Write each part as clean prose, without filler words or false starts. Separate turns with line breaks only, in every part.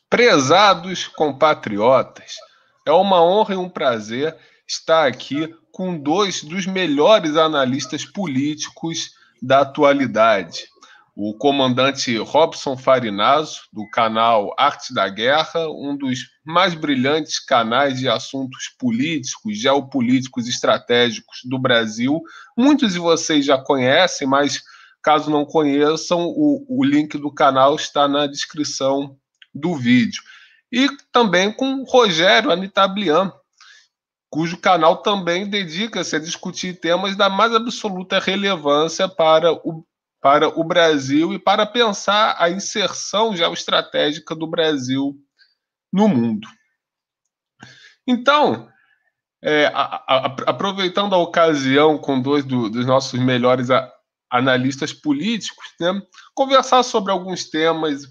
Prezados compatriotas, é uma honra e um prazer estar aqui com dois dos melhores analistas políticos da atualidade. O comandante Robson Farinaso, do canal Arte da Guerra, um dos mais brilhantes canais de assuntos políticos, geopolíticos, estratégicos do Brasil. Muitos de vocês já conhecem, mas caso não conheçam, o link do canal está na descrição do vídeo. E também com Rogério Anitablian, cujo canal também dedica-se a discutir temas da mais absoluta relevância para o Brasil e para pensar a inserção geoestratégica do Brasil no mundo. Então, aproveitando a ocasião com dois dos nossos melhores analistas políticos, né, conversar sobre alguns temas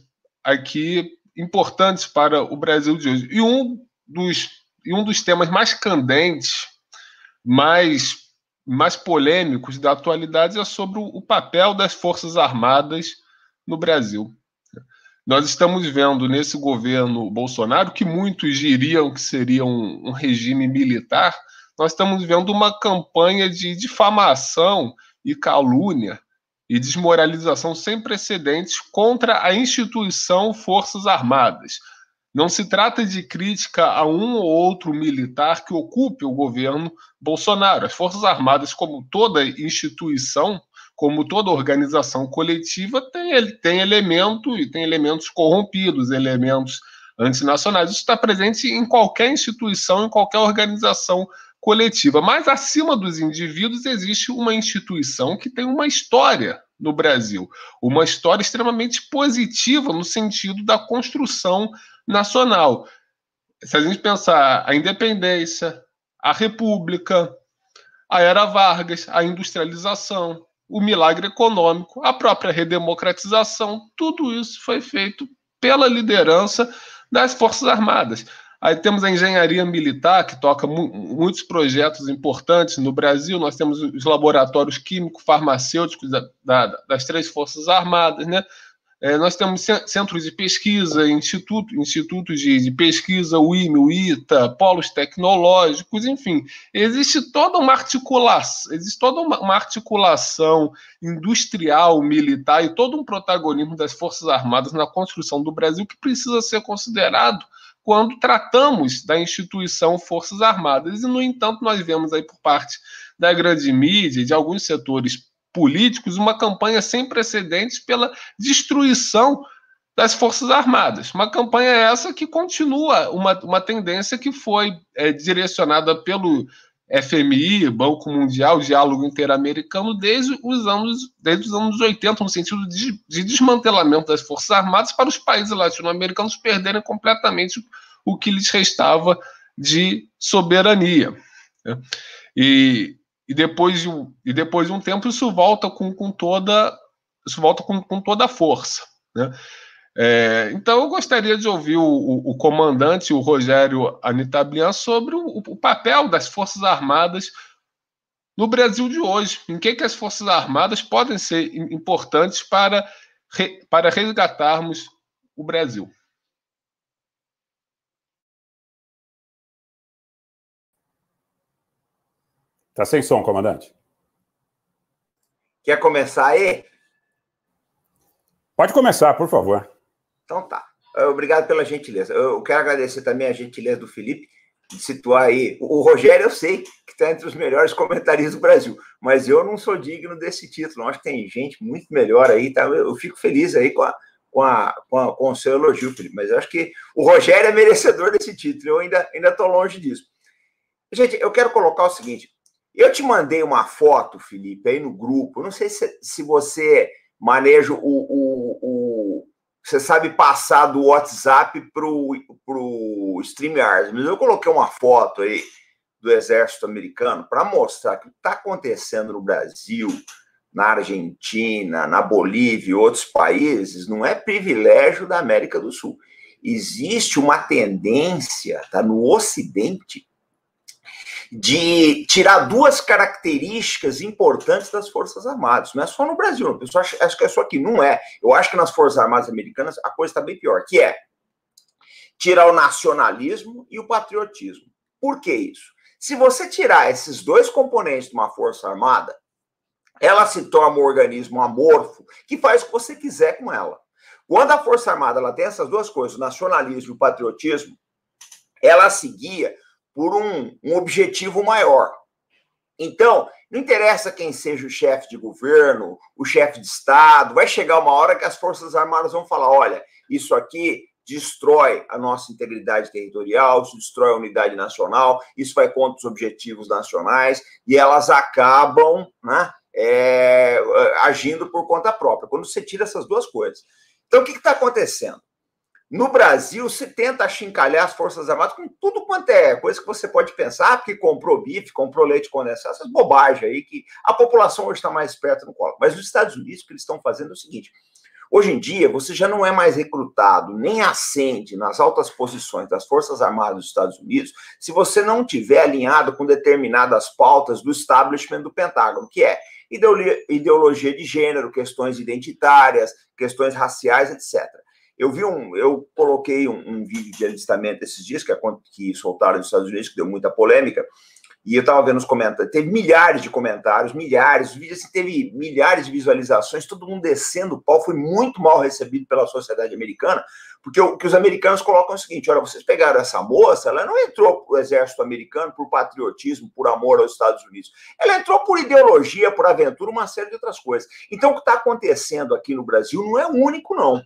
aqui importantes para o Brasil de hoje. E um dos temas mais candentes, mais polêmicos da atualidade é sobre o papel das Forças Armadas no Brasil. Nós estamos vendo nesse governo Bolsonaro, que muitos diriam que seria um regime militar, nós estamos vendo uma campanha de difamação e calúnia e desmoralização sem precedentes contra a instituição Forças Armadas. Não se trata de crítica a um ou outro militar que ocupe o governo Bolsonaro. As Forças Armadas, como toda instituição, como toda organização coletiva, tem elementos corrompidos, elementos antinacionais. Isso está presente em qualquer instituição, em qualquer organização coletiva. Mas, acima dos indivíduos, existe uma instituição que tem uma história no Brasil. Uma história extremamente positiva no sentido da construção nacional. Se a gente pensar a independência, a república, a era Vargas, a industrialização, o milagre econômico, a própria redemocratização, tudo isso foi feito pela liderança das Forças Armadas. Aí temos a engenharia militar, que toca muitos projetos importantes no Brasil. Nós temos os laboratórios químico-farmacêuticos das três Forças Armadas, né? Nós temos centros de pesquisa, institutos de pesquisa, o IME, o ITA, polos tecnológicos, enfim. Existe toda uma articulação industrial, militar e todo um protagonismo das Forças Armadas na construção do Brasil que precisa ser considerado quando tratamos da instituição Forças Armadas. E, no entanto, nós vemos aí por parte da grande mídia e de alguns setores políticos uma campanha sem precedentes pela destruição das Forças Armadas. Uma campanha essa que continua uma tendência que foi direcionada pelo FMI, Banco Mundial, Diálogo Interamericano, desde os anos 80, no sentido de desmantelamento das Forças Armadas para os países latino-americanos perderem completamente o que lhes restava de soberania. Né? E depois de um tempo, isso volta com toda a força. Né? Então, eu gostaria de ouvir o comandante, o Rogério Anitablian, sobre o papel das Forças Armadas no Brasil de hoje. Em que as Forças Armadas podem ser importantes para resgatarmos o Brasil.
Tá sem som, comandante.
Quer começar aí?
Pode começar, por favor.
Então tá. Obrigado pela gentileza. Eu quero agradecer também a gentileza do Felipe de situar aí. O Rogério, eu sei que está entre os melhores comentaristas do Brasil, mas eu não sou digno desse título. Eu acho que tem gente muito melhor aí, tá? Eu fico feliz aí com o seu elogio, Felipe, mas eu acho que o Rogério é merecedor desse título. Eu ainda estou longe disso. Gente, eu quero colocar o seguinte. Eu te mandei uma foto, Felipe, aí no grupo. Eu não sei se você maneja você sabe passar do WhatsApp para o StreamYard, mas eu coloquei uma foto aí do Exército Americano para mostrar que o que está acontecendo no Brasil, na Argentina, na Bolívia e outros países não é privilégio da América do Sul. Existe uma tendência, tá, no Ocidente, de tirar duas características importantes das Forças Armadas. Não é só no Brasil, o pessoal acha que é só aqui. Não é. Eu acho que nas Forças Armadas americanas a coisa está bem pior, que é tirar o nacionalismo e o patriotismo. Por que isso? Se você tirar esses dois componentes de uma força armada, ela se torna um organismo amorfo que faz o que você quiser com ela. Quando a Força Armada ela tem essas duas coisas, o nacionalismo e o patriotismo, ela se guia por um objetivo maior. Então, não interessa quem seja o chefe de governo, o chefe de Estado, vai chegar uma hora que as Forças Armadas vão falar, olha, isso aqui destrói a nossa integridade territorial, isso destrói a unidade nacional, isso vai contra os objetivos nacionais, e elas acabam, né, agindo por conta própria, quando você tira essas duas coisas. Então, o que está acontecendo? No Brasil, se tenta achincalhar as Forças Armadas com tudo quanto é coisa que você pode pensar, porque comprou bife, comprou leite condensado, essas bobagens aí que a população hoje está mais esperta no colo. Mas nos Estados Unidos, o que eles estão fazendo é o seguinte, hoje em dia, você já não é mais recrutado, nem ascende nas altas posições das Forças Armadas dos Estados Unidos, se você não tiver alinhado com determinadas pautas do establishment do Pentágono, que é ideologia de gênero, questões identitárias, questões raciais, etc. Eu coloquei um vídeo de alistamento esses dias, que soltaram nos Estados Unidos, que deu muita polêmica, e eu estava vendo os comentários, teve milhares de comentários, milhares, o vídeo assim, teve milhares de visualizações, todo mundo descendo o pau, foi muito mal recebido pela sociedade americana, porque o que os americanos colocam é o seguinte, olha, vocês pegaram essa moça, ela não entrou para o exército americano por patriotismo, por amor aos Estados Unidos, ela entrou por ideologia, por aventura, uma série de outras coisas. Então, o que está acontecendo aqui no Brasil não é único, não.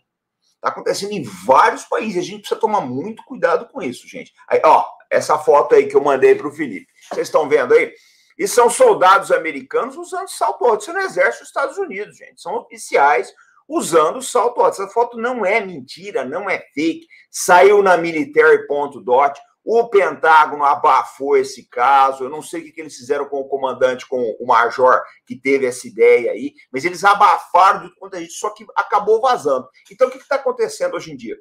Está acontecendo em vários países, a gente precisa tomar muito cuidado com isso, gente. Aí, ó, essa foto aí que eu mandei para o Felipe, vocês estão vendo aí? E são soldados americanos usando salto alto. Isso no exército dos Estados Unidos, gente. São oficiais usando salto alto. Essa foto não é mentira, não é fake. Saiu na military.dot. O Pentágono abafou esse caso. Eu não sei o que eles fizeram com o comandante, com o major que teve essa ideia aí, mas eles abafaram de quanto a gente, só que acabou vazando. Então, o que está acontecendo hoje em dia?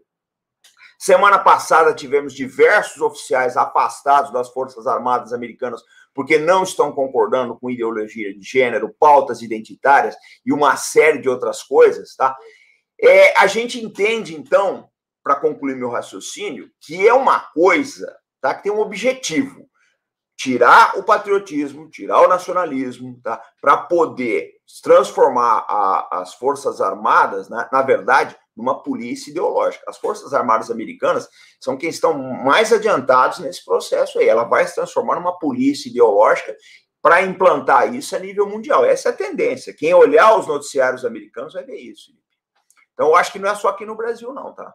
Semana passada tivemos diversos oficiais afastados das Forças Armadas americanas porque não estão concordando com ideologia de gênero, pautas identitárias e uma série de outras coisas, tá? A gente entende, então, para concluir meu raciocínio, que é uma coisa, tá, que tem um objetivo, tirar o patriotismo, tirar o nacionalismo, tá, para poder transformar as Forças Armadas, né, na verdade, numa polícia ideológica. As Forças Armadas americanas são quem estão mais adiantados nesse processo aí. Ela vai se transformar numa polícia ideológica para implantar isso a nível mundial. Essa é a tendência. Quem olhar os noticiários americanos vai ver isso. Então, eu acho que não é só aqui no Brasil, não, tá?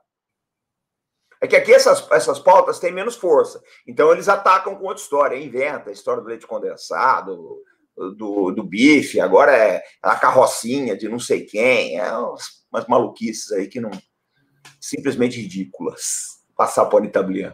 É que aqui essas pautas têm menos força. Então, eles atacam com outra história. Inventa a história do leite condensado, do bife, agora é a carrocinha de não sei quem. Umas maluquices aí que não... simplesmente ridículas. Passar pano Itabliano.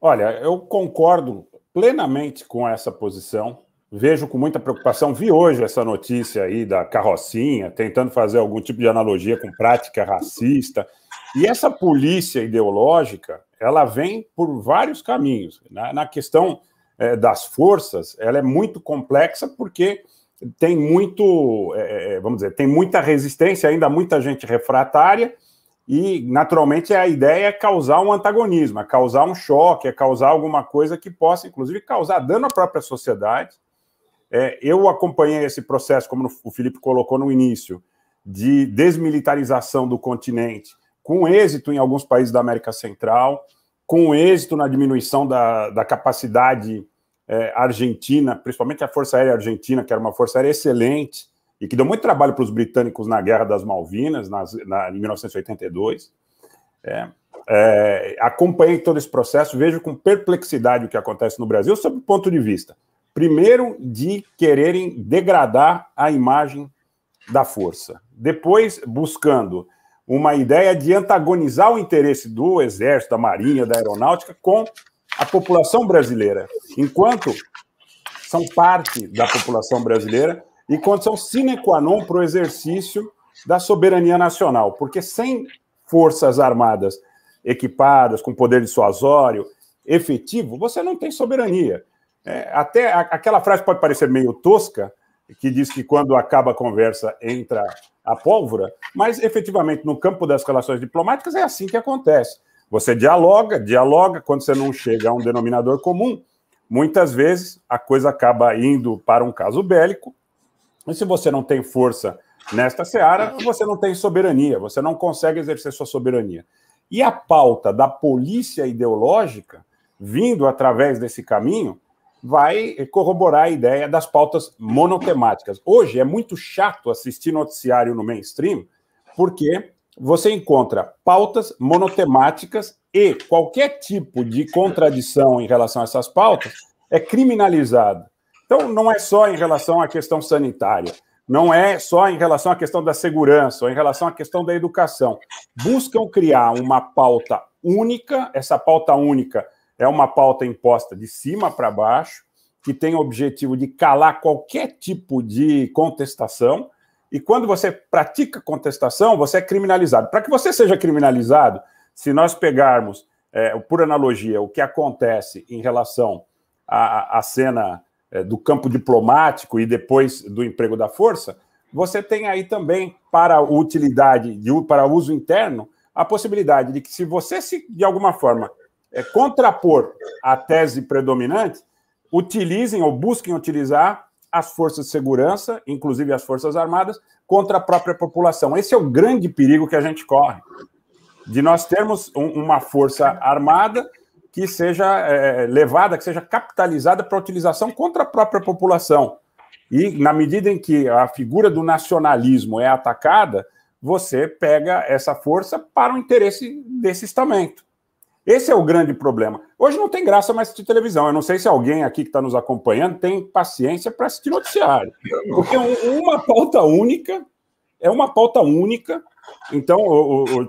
Olha, eu concordo plenamente com essa posição. Vejo com muita preocupação. Vi hoje essa notícia aí da carrocinha, tentando fazer algum tipo de analogia com prática racista. E essa polícia ideológica, ela vem por vários caminhos. Na questão das forças, ela é muito complexa porque tem muito, vamos dizer, tem muita resistência, ainda muita gente refratária, e, naturalmente, a ideia é causar um antagonismo, é causar um choque, é causar alguma coisa que possa, inclusive, causar dano à própria sociedade. Eu acompanhei esse processo, como o Felipe colocou no início, de desmilitarização do continente, com êxito em alguns países da América Central, com êxito na diminuição da capacidade argentina, principalmente a Força Aérea Argentina, que era uma força aérea excelente, e que deu muito trabalho para os britânicos na Guerra das Malvinas, em 1982. Acompanhei todo esse processo, vejo com perplexidade o que acontece no Brasil, sob o ponto de vista, primeiro, de quererem degradar a imagem da força, depois buscando uma ideia de antagonizar o interesse do Exército, da Marinha, da Aeronáutica com a população brasileira, enquanto são parte da população brasileira e condição sine qua non para o exercício da soberania nacional, porque sem forças armadas equipadas, com poder dissuasório efetivo, você não tem soberania. Até aquela frase pode parecer meio tosca, que diz que quando acaba a conversa entra a pólvora, mas efetivamente no campo das relações diplomáticas é assim que acontece. Você dialoga, quando você não chega a um denominador comum, muitas vezes a coisa acaba indo para um caso bélico, e se você não tem força nesta seara, você não tem soberania, você não consegue exercer sua soberania. E a pauta da polícia ideológica, vindo através desse caminho, vai corroborar a ideia das pautas monotemáticas. Hoje é muito chato assistir noticiário no mainstream, porque você encontra pautas monotemáticas e qualquer tipo de contradição em relação a essas pautas é criminalizado. Então, não é só em relação à questão sanitária, não é só em relação à questão da segurança, ou em relação à questão da educação. Buscam criar uma pauta única, essa pauta única é uma pauta imposta de cima para baixo, que tem o objetivo de calar qualquer tipo de contestação, e quando você pratica contestação, você é criminalizado. Para que você seja criminalizado, se nós pegarmos, por analogia, o que acontece em relação à cena do campo diplomático e depois do emprego da força, você tem aí também, para utilidade, para uso interno, a possibilidade de que, se você, de alguma forma, contrapor a tese predominante, utilizem ou busquem utilizar as forças de segurança, inclusive as forças armadas, contra a própria população. Esse é o grande perigo que a gente corre, de nós termos uma força armada que seja levada, que seja capitalizada para utilização contra a própria população. E, na medida em que a figura do nacionalismo é atacada, você pega essa força para o interesse desse estamento. Esse é o grande problema. Hoje não tem graça mais assistir televisão. Eu não sei se alguém aqui que está nos acompanhando tem paciência para assistir noticiário. Porque uma pauta única é uma pauta única. Então,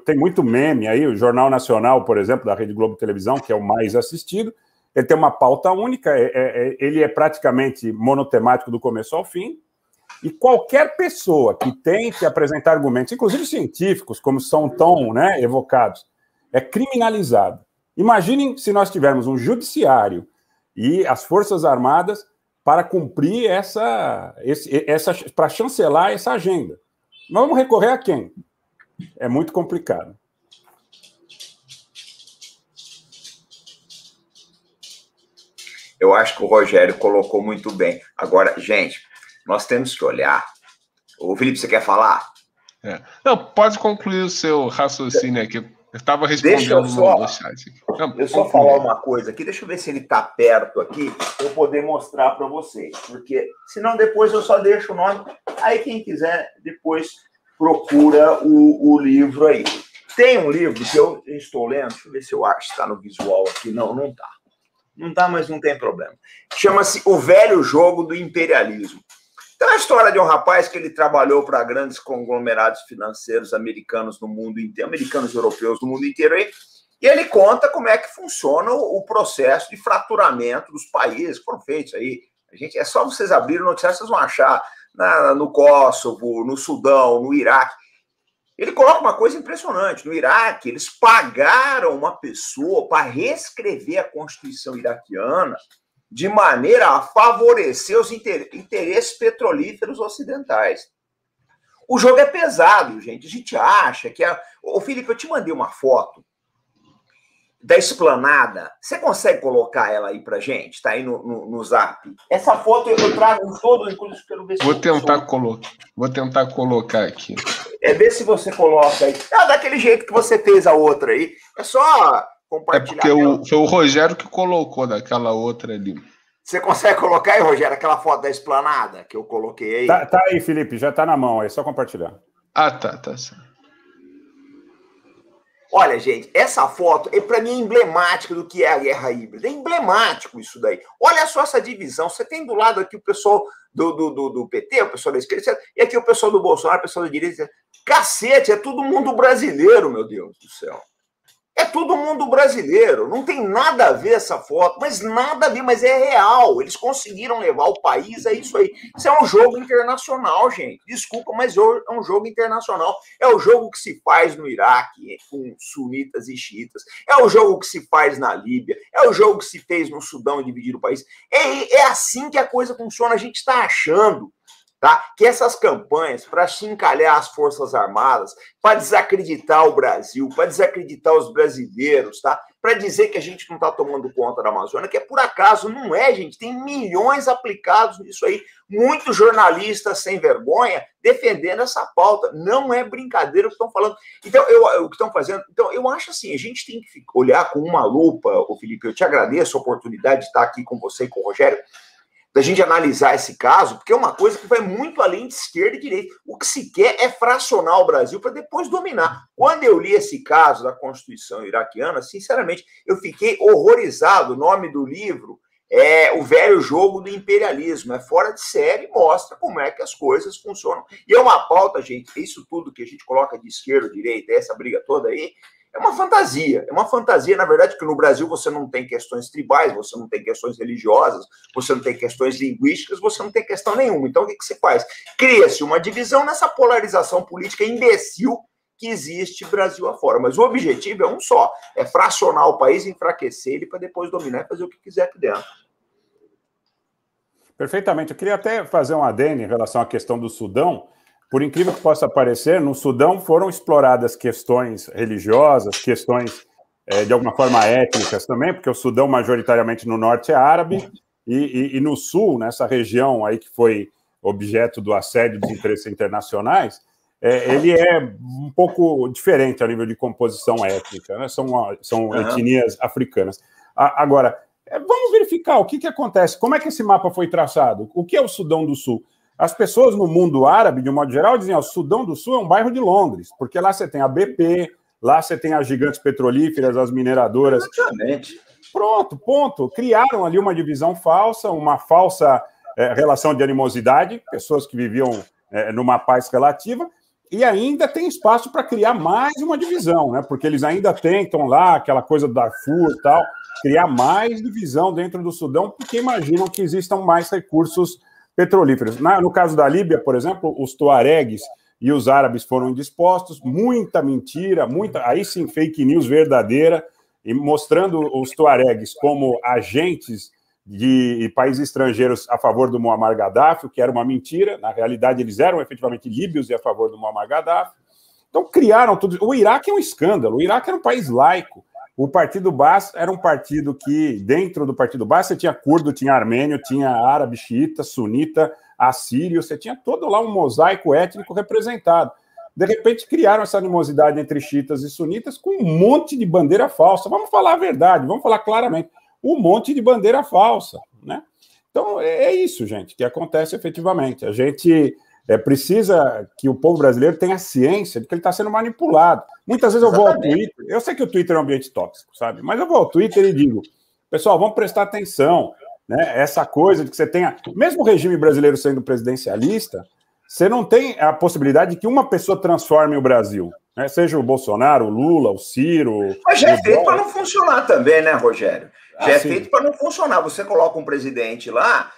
tem muito meme aí. O Jornal Nacional, por exemplo, da Rede Globo Televisão, que é o mais assistido, ele tem uma pauta única. Ele é praticamente monotemático do começo ao fim. E qualquer pessoa que tente apresentar argumentos, inclusive científicos, como são tão evocados, é criminalizado. Imaginem se nós tivermos um judiciário e as Forças Armadas para cumprir para chancelar essa agenda. Nós vamos recorrer a quem? É muito complicado.
Eu acho que o Rogério colocou muito bem. Agora, gente, nós temos que olhar. Ô, Felipe, você quer falar?
Não, pode concluir o seu raciocínio aqui. Eu estava respondendo no chat.
Eu só falar uma coisa aqui, deixa eu ver se ele está perto aqui, para eu poder mostrar para vocês. Porque senão depois eu só deixo o nome. Aí quem quiser depois procura o livro aí. Tem um livro que eu estou lendo, deixa eu ver se eu acho que está no visual aqui. Não está. Não está, mas não tem problema. Chama-se O Velho Jogo do Imperialismo. Então, é a história de um rapaz que ele trabalhou para grandes conglomerados financeiros americanos no mundo inteiro, americanos e europeus no mundo inteiro, aí, e ele conta como é que funciona o processo de fraturamento dos países que foram feitos aí. É só vocês abrirem o noticiário, vocês vão achar no Kosovo, no Sudão, no Iraque. Ele coloca uma coisa impressionante. No Iraque, eles pagaram uma pessoa para reescrever a Constituição iraquiana de maneira a favorecer os interesses petrolíferos ocidentais. O jogo é pesado, gente. A gente acha que... Ô, Felipe, eu te mandei uma foto da esplanada. Você consegue colocar ela aí pra gente? Tá aí no Zap. Essa foto eu trago em todo, inclusive quero ver se
Vou tentar colocar aqui.
Ver se você coloca aí. Daquele jeito que você fez a outra aí. É só compartilhar.
Porque foi o Rogério que colocou daquela outra ali.
Você consegue colocar aí, Rogério, aquela foto da esplanada que eu coloquei aí?
Tá aí, Felipe, já tá na mão aí, é só compartilhar.
Tá certo.
Olha, gente, essa foto para mim é emblemática do que é a guerra híbrida. É emblemático isso daí. Olha só essa divisão. Você tem do lado aqui o pessoal do PT, o pessoal da esquerda, e aqui o pessoal do Bolsonaro, o pessoal da direita. Cacete, é todo mundo brasileiro, meu Deus do céu. É todo mundo brasileiro. Não tem nada a ver essa foto, mas nada a ver, mas é real. Eles conseguiram levar o país a isso aí. Isso é um jogo internacional, gente. Desculpa, mas é um jogo internacional. É o jogo que se faz no Iraque com sunitas e xiitas. É o jogo que se faz na Líbia. É o jogo que se fez no Sudão e dividir o país. É assim que a coisa funciona. A gente está achando tá? Que essas campanhas para chincalhar as Forças Armadas, para desacreditar o Brasil, para desacreditar os brasileiros, tá? Para dizer que a gente não está tomando conta da Amazônia, que é por acaso, não é, gente. Tem milhões aplicados nisso aí. Muitos jornalistas sem vergonha defendendo essa pauta. Não é brincadeira o que estão falando. Então, o que estão fazendo. Então, eu acho assim, a gente tem que olhar com uma lupa, ô Felipe, eu te agradeço a oportunidade de estar aqui com você e com o Rogério, da gente analisar esse caso, porque é uma coisa que vai muito além de esquerda e direita. O que se quer é fracionar o Brasil para depois dominar. Quando eu li esse caso da Constituição iraquiana, sinceramente, eu fiquei horrorizado. O nome do livro é O Velho Jogo do Imperialismo. É fora de série, mostra como é que as coisas funcionam. E é uma pauta, gente, isso tudo que a gente coloca de esquerda, direita, essa briga toda aí, é uma fantasia, na verdade, que no Brasil você não tem questões tribais, você não tem questões religiosas, você não tem questões linguísticas, você não tem questão nenhuma. Então, o que se faz? Cria-se uma divisão nessa polarização política imbecil que existe Brasil afora. Mas o objetivo é um só, é fracionar o país, enfraquecer ele para depois dominar e fazer o que quiser aqui dentro.
Perfeitamente. Eu queria até fazer um adendo em relação à questão do Sudão. Por incrível que possa parecer, no Sudão foram exploradas questões religiosas, questões, de alguma forma, étnicas também, porque o Sudão, majoritariamente no norte, é árabe, e no sul, nessa região aí que foi objeto do assédio dos interesses internacionais, ele é um pouco diferente a nível de composição étnica, né? São etnias africanas. Agora, vamos verificar o que acontece, como é que esse mapa foi traçado, o que é o Sudão do Sul? As pessoas no mundo árabe, de um modo geral, dizem que o Sudão do Sul é um bairro de Londres, porque lá você tem a BP, lá você tem as gigantes petrolíferas, as mineradoras.
Exatamente.
Pronto, ponto. Criaram ali uma divisão falsa, uma falsa relação de animosidade, pessoas que viviam numa paz relativa, e ainda tem espaço para criar mais uma divisão, né? Porque eles ainda tentam lá, aquela coisa do Darfur e tal, criar mais divisão dentro do Sudão, porque imaginam que existam mais recursos petrolíferos. No caso da Líbia, por exemplo, os tuaregues e os árabes foram indispostos, muita mentira, aí sim fake news verdadeira, e mostrando os tuaregues como agentes de países estrangeiros a favor do Muammar Gaddafi, o que era uma mentira. Na realidade, eles eram efetivamente líbios e a favor do Muammar Gaddafi. Então, criaram tudo. O Iraque é um escândalo. O Iraque era um país laico. O Partido Baas era um partido que, dentro do Partido Baas, você tinha curdo, tinha armênio, tinha árabe, xiita, sunita, assírio, você tinha todo lá um mosaico étnico representado. De repente, criaram essa animosidade entre xiitas e sunitas com um monte de bandeira falsa. Vamos falar a verdade, vamos falar claramente. Um monte de bandeira falsa, né? Então, é isso, gente, que acontece efetivamente. A gente precisa que o povo brasileiro tenha ciência de que ele está sendo manipulado. Muitas vezes eu vou ao Twitter, eu sei que o Twitter é um ambiente tóxico, sabe? Mas eu vou ao Twitter e digo, pessoal, vamos prestar atenção, né? Essa coisa de que você tenha, mesmo o regime brasileiro sendo presidencialista, você não tem a possibilidade de que uma pessoa transforme o Brasil, né? Seja o Bolsonaro, o Lula, o Ciro...
Mas já é feito para não funcionar também, né, Rogério? Já é feito para não funcionar. Você coloca um presidente lá...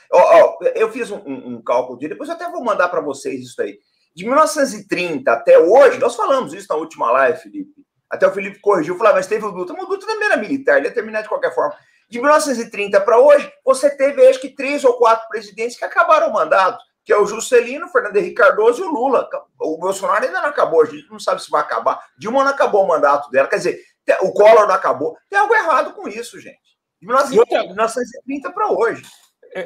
eu fiz um cálculo de... Depois eu até vou mandar para vocês isso aí. De 1930 até hoje, nós falamos isso na última live, Felipe. Até o Felipe corrigiu, falou, mas teve o Dutra. Mas o Dutra também era militar, ele ia terminar de qualquer forma. De 1930 para hoje, você teve, acho que, 3 ou 4 presidentes que acabaram o mandato, que é o Juscelino, o Fernando Henrique Cardoso e o Lula. O Bolsonaro ainda não acabou, a gente não sabe se vai acabar. Dilma não acabou o mandato dela, quer dizer, o Collor não acabou. Tem algo errado com isso, gente. De 1930 para hoje.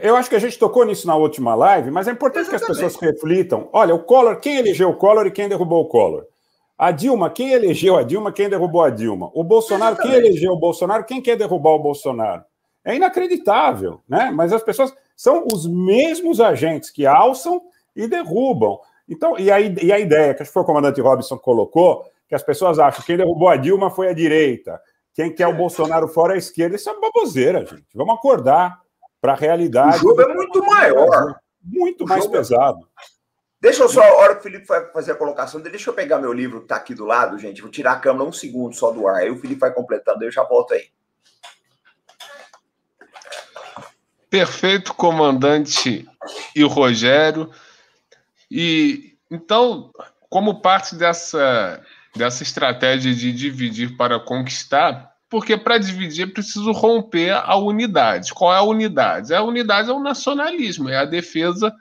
Eu acho que a gente tocou nisso na última live, mas é importante que as pessoas reflitam. Olha, o Collor, quem elegeu o Collor e quem derrubou o Collor? A Dilma, quem elegeu a Dilma, quem derrubou a Dilma? O Bolsonaro, quem elegeu o Bolsonaro, quem quer derrubar o Bolsonaro? É inacreditável, né? Mas as pessoas são os mesmos agentes que alçam e derrubam. Então, e a ideia, que acho que foi o comandante Robson colocou, que as pessoas acham que quem derrubou a Dilma foi a direita, quem quer o Bolsonaro fora a esquerda, isso é baboseira, gente. Vamos acordar para a realidade.
O jogo é muito maior.
Muito mais pesado.
Deixa eu só, a hora que o Felipe vai fazer a colocação dele, deixa eu pegar meu livro que está aqui do lado, gente. Vou tirar a câmera 1 segundo só do ar. Aí o Felipe vai completando, eu já volto aí.
Perfeito, comandante e o Rogério. E então, como parte dessa estratégia de dividir para conquistar, porque para dividir é preciso romper a unidade. Qual é a unidade? A unidade é o nacionalismo, é a defesa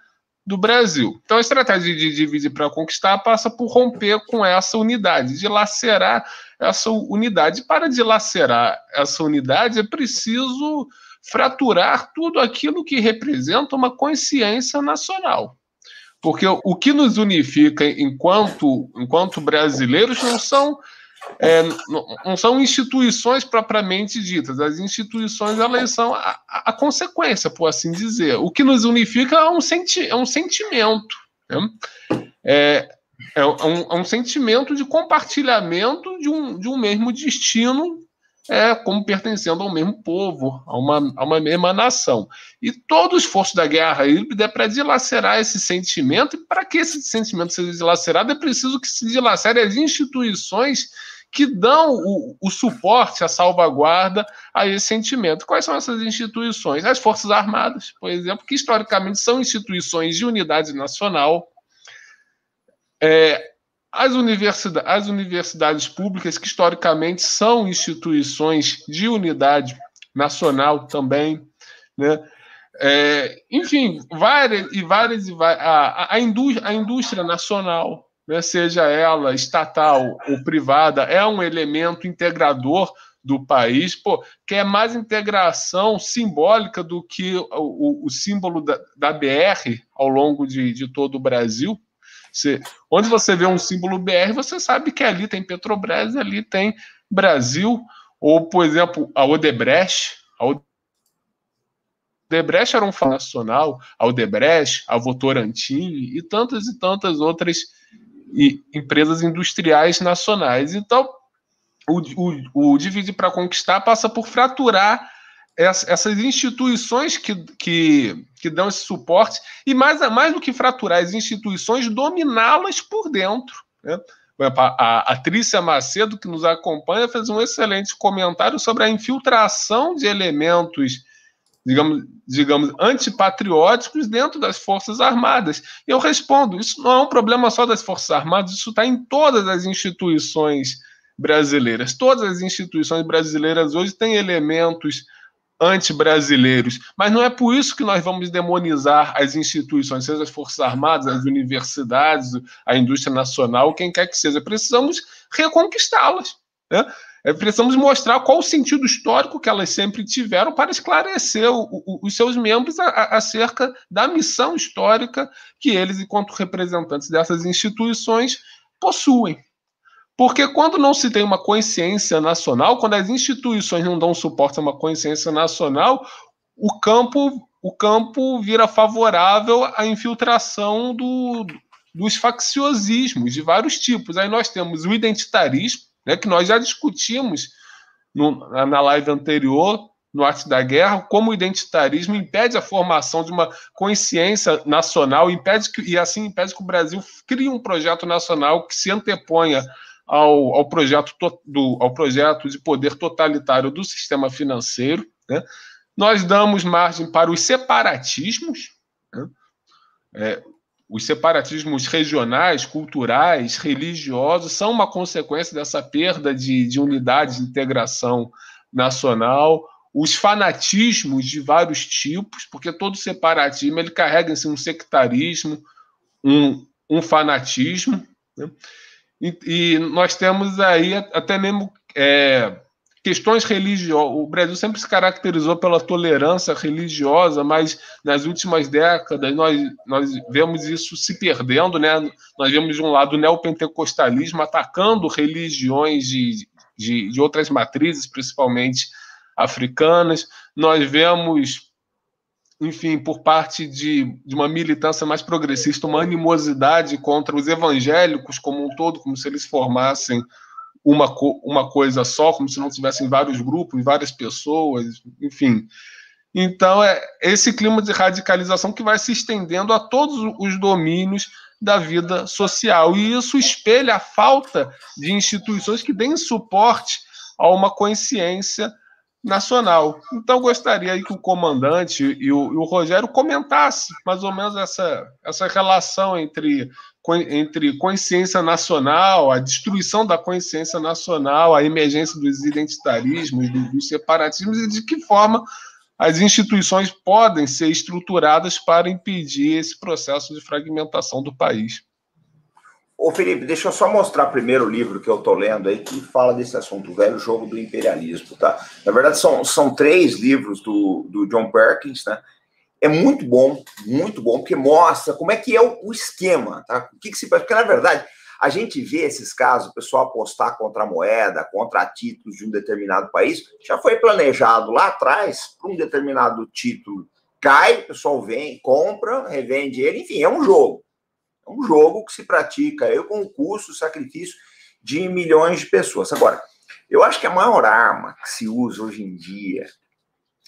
do Brasil. Então, a estratégia de dividir para conquistar passa por romper com essa unidade, dilacerar essa unidade. Para dilacerar essa unidade, é preciso fraturar tudo aquilo que representa uma consciência nacional. Porque o que nos unifica enquanto brasileiros não são instituições propriamente ditas. As instituições, elas são a consequência, por assim dizer. O que nos unifica é um sentimento. Né? É um sentimento de compartilhamento de um mesmo destino, como pertencendo ao mesmo povo, a uma mesma nação. E todo o esforço da guerra híbrida é para dilacerar esse sentimento, e para que esse sentimento seja dilacerado, é preciso que se dilacere as instituições que dão o suporte, a salvaguarda a esse sentimento. Quais são essas instituições? As Forças Armadas, por exemplo, que historicamente são instituições de unidade nacional. As universidades públicas, que historicamente são instituições de unidade nacional também, né? Enfim, a indústria nacional, né, seja ela estatal ou privada, é um elemento integrador do país, que é mais integração simbólica do que o símbolo da BR ao longo de todo o Brasil. Onde você vê um símbolo BR, você sabe que ali tem Petrobras, ali tem Brasil, ou, por exemplo, a Odebrecht. A Odebrecht era um fato nacional, a Odebrecht, a Votorantim e tantas outras empresas industriais nacionais. Então, o Dividir para Conquistar passa por fraturar essas instituições que dão esse suporte, e mais do que fraturar as instituições, dominá-las por dentro. Né? A Trícia Macedo, que nos acompanha, fez um excelente comentário sobre a infiltração de elementos, digamos, antipatrióticos dentro das Forças Armadas. E eu respondo, isso não é um problema só das Forças Armadas, isso está em todas as instituições brasileiras. Todas as instituições brasileiras hoje têm elementos anti-brasileiros, mas não é por isso que nós vamos demonizar as instituições, seja as Forças Armadas, as universidades, a indústria nacional, quem quer que seja. Precisamos reconquistá-las, né? Precisamos mostrar qual o sentido histórico que elas sempre tiveram para esclarecer os seus membros acerca da missão histórica que eles, enquanto representantes dessas instituições, possuem. Porque quando não se tem uma consciência nacional, quando as instituições não dão suporte a uma consciência nacional, o campo vira favorável à infiltração dos facciosismos de vários tipos. Aí nós temos o identitarismo, né, que nós já discutimos na live anterior, no Arte da Guerra, como o identitarismo impede a formação de uma consciência nacional, impede que o Brasil crie um projeto nacional que se anteponha ao projeto de poder totalitário do sistema financeiro. Né? Nós damos margem para os separatismos, né? Os separatismos regionais, culturais, religiosos, são uma consequência dessa perda de unidade, de integração nacional. Os fanatismos de vários tipos, porque todo separatismo ele carrega em si um sectarismo, um fanatismo, né? E nós temos aí até mesmo questões religiosas. O Brasil sempre se caracterizou pela tolerância religiosa, mas nas últimas décadas nós vemos isso se perdendo, né? Nós vemos, de um lado, o neopentecostalismo atacando religiões de outras matrizes, principalmente africanas. Nós vemos, enfim, por parte de uma militância mais progressista, uma animosidade contra os evangélicos como um todo, como se eles formassem uma coisa só, como se não tivessem vários grupos, várias pessoas, enfim. Então, é esse clima de radicalização que vai se estendendo a todos os domínios da vida social. E isso espelha a falta de instituições que deem suporte a uma consciência nacional. Então, gostaria aí que o comandante e o Rogério comentassem mais ou menos essa relação entre consciência nacional, a destruição da consciência nacional, a emergência dos identitarismos, dos separatismos, e de que forma as instituições podem ser estruturadas para impedir esse processo de fragmentação do país.
Ô, Felipe, deixa eu só mostrar primeiro o livro que eu estou lendo aí, que fala desse assunto, o velho jogo do imperialismo, tá? Na verdade, são 3 livros do John Perkins, né? É muito bom, porque mostra como é que é o esquema, tá? O que se faz? Porque, na verdade, a gente vê esses casos, o pessoal apostar contra a moeda, contra títulos de um determinado país, já foi planejado lá atrás, para um determinado título cai, o pessoal vem, compra, revende ele, enfim, é um jogo. É um jogo que se pratica com o custo, o sacrifício de milhões de pessoas. Agora, eu acho que a maior arma que se usa hoje em dia,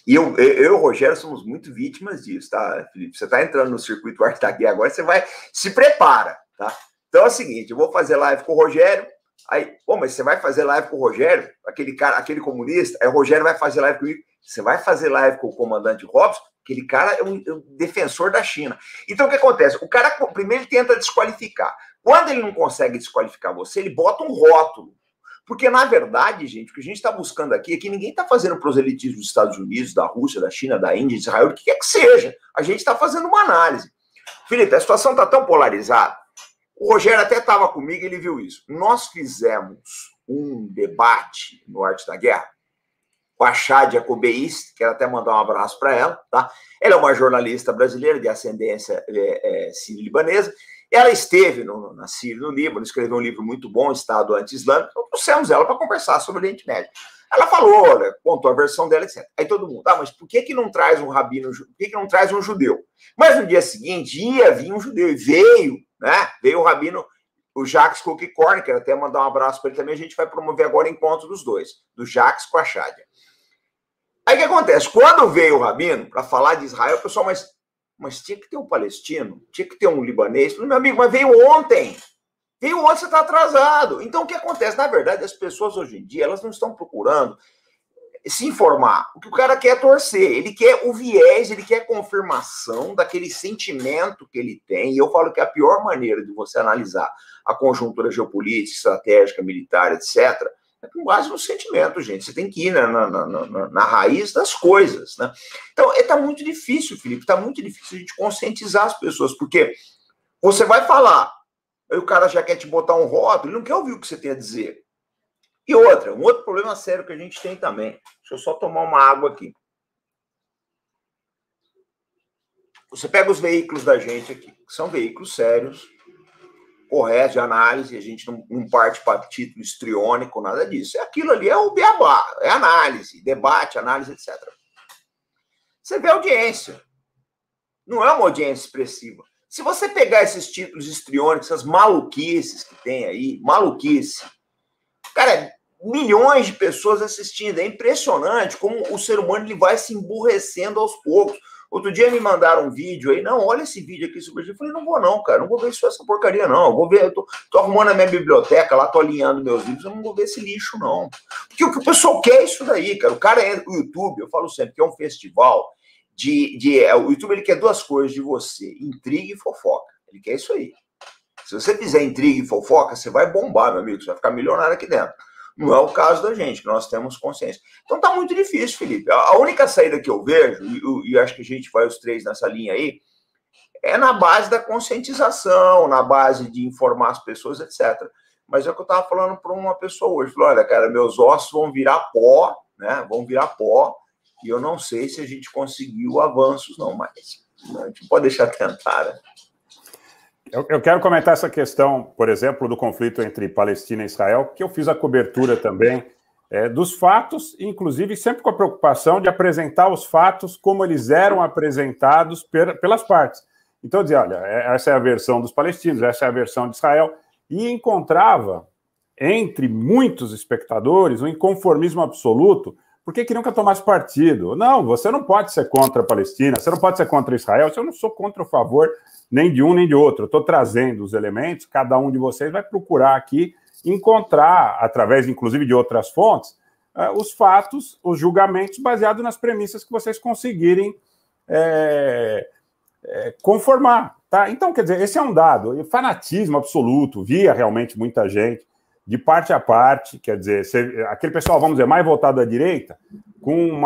e eu e o Rogério somos muito vítimas disso, tá, Felipe? Você está entrando no circuito Arte da Guerra agora, você vai, se prepara, tá? Então é o seguinte, eu vou fazer live com o Rogério, aí, pô, mas você vai fazer live com o Rogério, aquele cara, aquele comunista, aí o Rogério vai fazer live comigo, você vai fazer live com o comandante Robson, aquele cara é um defensor da China. Então, o que acontece? O cara, primeiro, ele tenta desqualificar. Quando ele não consegue desqualificar você, ele bota um rótulo. Porque, na verdade, gente, o que a gente está buscando aqui é que ninguém está fazendo proselitismo dos Estados Unidos, da Rússia, da China, da Índia, de Israel, o que quer que seja. A gente está fazendo uma análise. Felipe, a situação está tão polarizada. O Rogério até estava comigo, ele viu isso. Nós fizemos um debate no Arte da Guerra com a Shadia Kobeis, quero até mandar um abraço para ela, tá? Ela é uma jornalista brasileira de ascendência sírio-libanesa. Ela esteve na Síria, no Líbano, escreveu um livro muito bom, Estado Anti-Islâmico, então trouxemos ela para conversar sobre o Oriente Médio. Ela falou, olha, contou a versão dela, etc. Aí todo mundo, mas por que não traz um rabino, por que não traz um judeu? Mas no dia seguinte ia vir um judeu, e veio, né? Veio o rabino, o Jacques Cook-Corn, quero até mandar um abraço para ele também, a gente vai promover agora o encontro dos dois, do Jacques com a Shadia. Aí o que acontece? Quando veio o rabino para falar de Israel, o pessoal, mas tinha que ter um palestino, tinha que ter um libanês. Meu amigo, mas veio ontem. Veio ontem, você está atrasado. Então, o que acontece? Na verdade, as pessoas hoje em dia, elas não estão procurando se informar. O que o cara quer é torcer. Ele quer o viés, ele quer a confirmação daquele sentimento que ele tem. E eu falo que a pior maneira de você analisar a conjuntura geopolítica, estratégica, militar, etc., é com base no sentimento, gente. Você tem que ir na raiz das coisas, né? Então, está muito difícil, Felipe, está muito difícil a gente conscientizar as pessoas, porque você vai falar, aí o cara já quer te botar um rótulo, ele não quer ouvir o que você tem a dizer. E outra, um outro problema sério que a gente tem também. Deixa eu só tomar uma água aqui. Você pega os veículos da gente aqui, que são veículos sérios, correto, de análise, a gente não parte para título histriônico, nada disso. Aquilo ali é o beabá, é análise, debate, análise, etc. Você vê a audiência. Não é uma audiência expressiva. Se você pegar esses títulos histriônicos, essas maluquices que tem aí, maluquice, cara, milhões de pessoas assistindo. É impressionante como o ser humano ele vai se emburrecendo aos poucos. Outro dia me mandaram um vídeo aí, não, olha esse vídeo aqui sobre isso. Eu falei, não vou não, cara, não vou ver essa porcaria não. Eu vou ver, eu tô arrumando a minha biblioteca lá, tô alinhando meus livros, eu não vou ver esse lixo não. Porque o que o pessoal quer é isso daí, cara. O cara entra, o YouTube, eu falo sempre que é um festival o YouTube ele quer 2 coisas de você, intriga e fofoca. Ele quer isso aí. Se você fizer intriga e fofoca, você vai bombar, meu amigo, você vai ficar milionário aqui dentro. Não é o caso da gente, que nós temos consciência. Então tá muito difícil, Felipe. A única saída que eu vejo, e acho que a gente vai os 3 nessa linha aí, é na base da conscientização, na base de informar as pessoas, etc. Mas é o que eu estava falando para uma pessoa hoje. Falei, olha, cara, meus ossos vão virar pó, né? Vão virar pó, e eu não sei se a gente conseguiu avanços, não, mas a gente pode deixar tentar, né?
Eu quero comentar essa questão, por exemplo, do conflito entre Palestina e Israel, que eu fiz a cobertura também dos fatos, inclusive sempre com a preocupação de apresentar os fatos como eles eram apresentados pelas partes. Então, eu dizia, olha, essa é a versão dos palestinos, essa é a versão de Israel, e encontrava, entre muitos espectadores, um inconformismo absoluto, porque queriam que eu tomasse partido. Não, você não pode ser contra a Palestina, você não pode ser contra Israel, eu não sou contra o favor nem de um nem de outro. Eu estou trazendo os elementos, cada um de vocês vai procurar aqui encontrar, através, inclusive, de outras fontes, os fatos, os julgamentos baseados nas premissas que vocês conseguirem conformar. Tá? Então, quer dizer, esse é um dado. Fanatismo absoluto, via realmente muita gente de parte a parte, quer dizer, aquele pessoal, vamos dizer, mais voltado à direita, com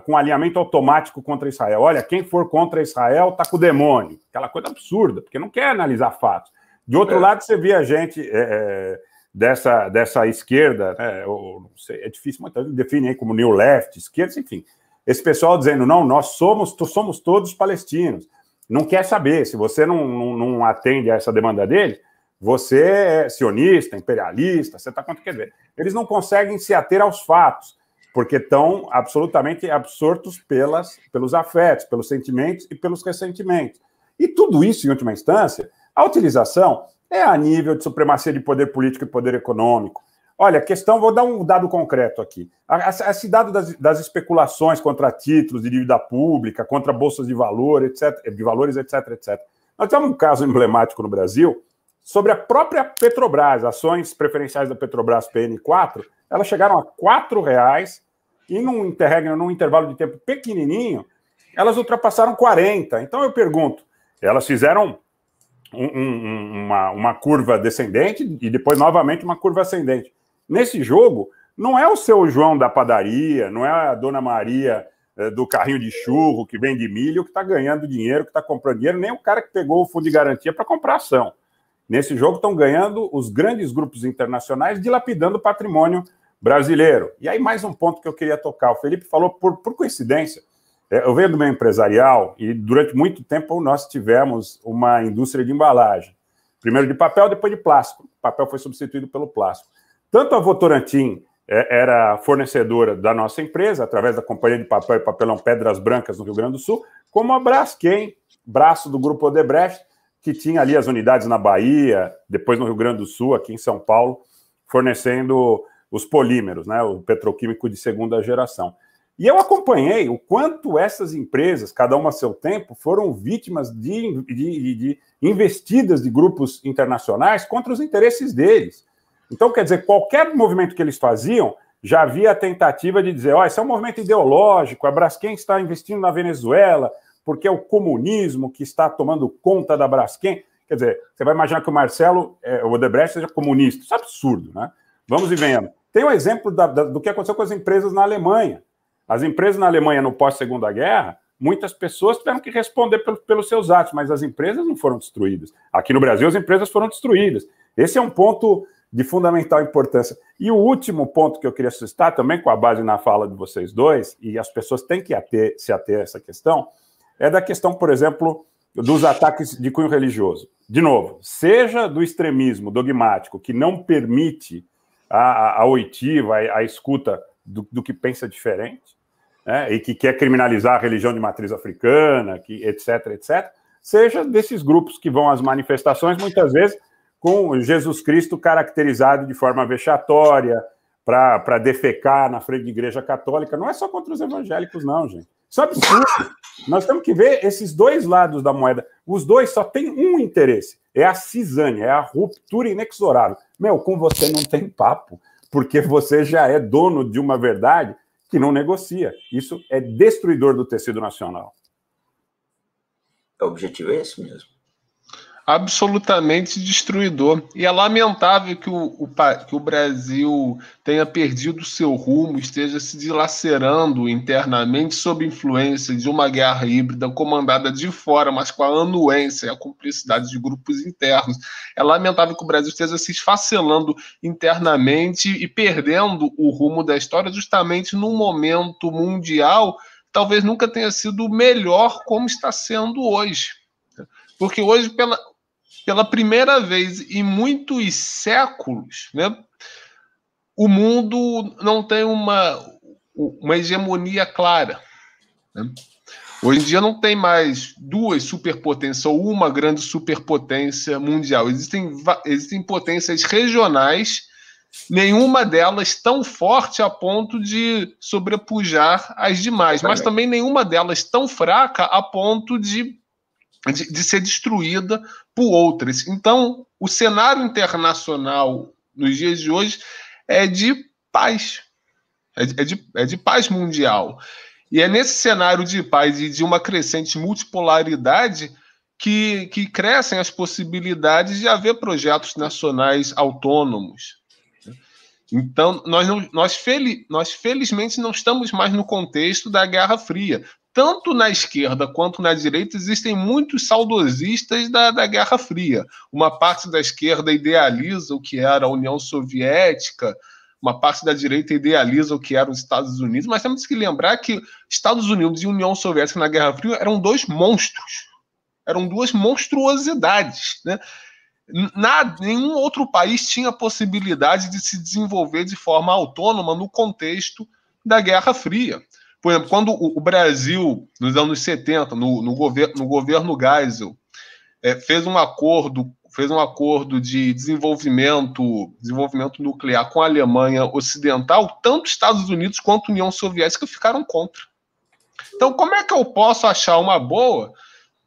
um alinhamento automático contra Israel. Olha, quem for contra Israel está com o demônio. Aquela coisa absurda, porque não quer analisar fatos. De outro lado, você vê a gente dessa esquerda, né, ou, não sei, é difícil, muitas vezes define aí como New Left, esquerda, enfim. Esse pessoal dizendo, não, nós somos todos palestinos. Não quer saber, se você não atende a essa demanda dele, você é sionista, imperialista, você está quanto quer ver. Eles não conseguem se ater aos fatos, porque estão absolutamente absortos pelos afetos, pelos sentimentos e pelos ressentimentos. E tudo isso, em última instância, a utilização é a nível de supremacia de poder político e poder econômico. Olha, a questão, vou dar um dado concreto aqui. Esse dado das especulações contra títulos de dívida pública, contra bolsas de valores, etc. Nós temos um caso emblemático no Brasil sobre a própria Petrobras, ações preferenciais da Petrobras PN4, elas chegaram a R$4 e num intervalo de tempo pequenininho, elas ultrapassaram 40. Então eu pergunto, elas fizeram uma curva descendente e depois novamente uma curva ascendente. Nesse jogo, não é o seu João da padaria, não é a dona Maria do carrinho de churro que vende milho que está ganhando dinheiro, que está comprando dinheiro, nem o cara que pegou o fundo de garantia para comprar ação. Nesse jogo estão ganhando os grandes grupos internacionais, dilapidando o patrimônio brasileiro. E aí mais um ponto que eu queria tocar. O Felipe falou, por coincidência, eu venho do meio empresarial e durante muito tempo nós tivemos uma indústria de embalagem. Primeiro de papel, depois de plástico. O papel foi substituído pelo plástico. Tanto a Votorantim era fornecedora da nossa empresa, através da Companhia de Papel e Papelão Pedras Brancas, no Rio Grande do Sul, como a Braskem, braço do Grupo Odebrecht, que tinha ali as unidades na Bahia, depois no Rio Grande do Sul, aqui em São Paulo, fornecendo os polímeros, né, o petroquímico de segunda geração. E eu acompanhei o quanto essas empresas, cada uma a seu tempo, foram vítimas de investidas de grupos internacionais contra os interesses deles. Então, quer dizer, qualquer movimento que eles faziam, já havia a tentativa de dizer, esse é um movimento ideológico, a Braskem está investindo na Venezuela, porque é o comunismo que está tomando conta da Braskem. Quer dizer, você vai imaginar que o Marcelo, o Odebrecht, seja comunista. Isso é absurdo, né? Vamos e venhamos. Tem um exemplo do que aconteceu com as empresas na Alemanha. As empresas na Alemanha, no pós-Segunda Guerra, muitas pessoas tiveram que responder pelos seus atos, mas as empresas não foram destruídas. Aqui no Brasil, as empresas foram destruídas. Esse é um ponto de fundamental importância. E o último ponto que eu queria citar, também com a base na fala de vocês dois, e as pessoas têm que se ater a essa questão, é da questão, por exemplo, dos ataques de cunho religioso. De novo, seja do extremismo dogmático, que não permite a oitiva, a escuta do que pensa diferente, né, e que quer criminalizar a religião de matriz africana, etc., seja desses grupos que vão às manifestações, muitas vezes, com Jesus Cristo caracterizado de forma vexatória, para defecar na frente de igreja católica. Não é só contra os evangélicos, não, gente. Isso é absurdo. Nós temos que ver esses dois lados da moeda. Os dois só têm um interesse. É a cisânia, é a ruptura inexorável. Com você não tem papo, porque você já é dono de uma verdade que não negocia. Isso é destruidor do tecido nacional.
O objetivo é esse mesmo.
Absolutamente destruidor. E é lamentável que o Brasil tenha perdido seu rumo, esteja se dilacerando internamente sob influência de uma guerra híbrida comandada de fora, mas com a anuência e a cumplicidade de grupos internos. É lamentável que o Brasil esteja se esfacelando internamente e perdendo o rumo da história justamente num momento mundial que talvez nunca tenha sido melhor como está sendo hoje. Porque hoje, pela primeira vez em muitos séculos, né, o mundo não tem uma hegemonia clara. Né? Hoje em dia não tem mais duas superpotências ou uma grande superpotência mundial. Existem potências regionais, nenhuma delas tão forte a ponto de sobrepujar as demais, mas também nenhuma delas tão fraca a ponto de ser destruída por outras. Então, o cenário internacional nos dias de hoje é de paz. É de paz mundial. E é nesse cenário de paz e de uma crescente multipolaridade que crescem as possibilidades de haver projetos nacionais autônomos, Então, nós felizmente não estamos mais no contexto da Guerra Fria. Tanto na esquerda quanto na direita existem muitos saudosistas da Guerra Fria. Uma parte da esquerda idealiza o que era a União Soviética, uma parte da direita idealiza o que eram os Estados Unidos, mas temos que lembrar que Estados Unidos e União Soviética na Guerra Fria eram dois monstros, eram duas monstruosidades, né? Nenhum outro país tinha possibilidade de se desenvolver de forma autônoma no contexto da Guerra Fria. Por exemplo, quando o Brasil, nos anos 70, no governo Geisel, fez um acordo de desenvolvimento nuclear com a Alemanha Ocidental, tanto Estados Unidos quanto a União Soviética ficaram contra. Então, como é que eu posso achar uma boa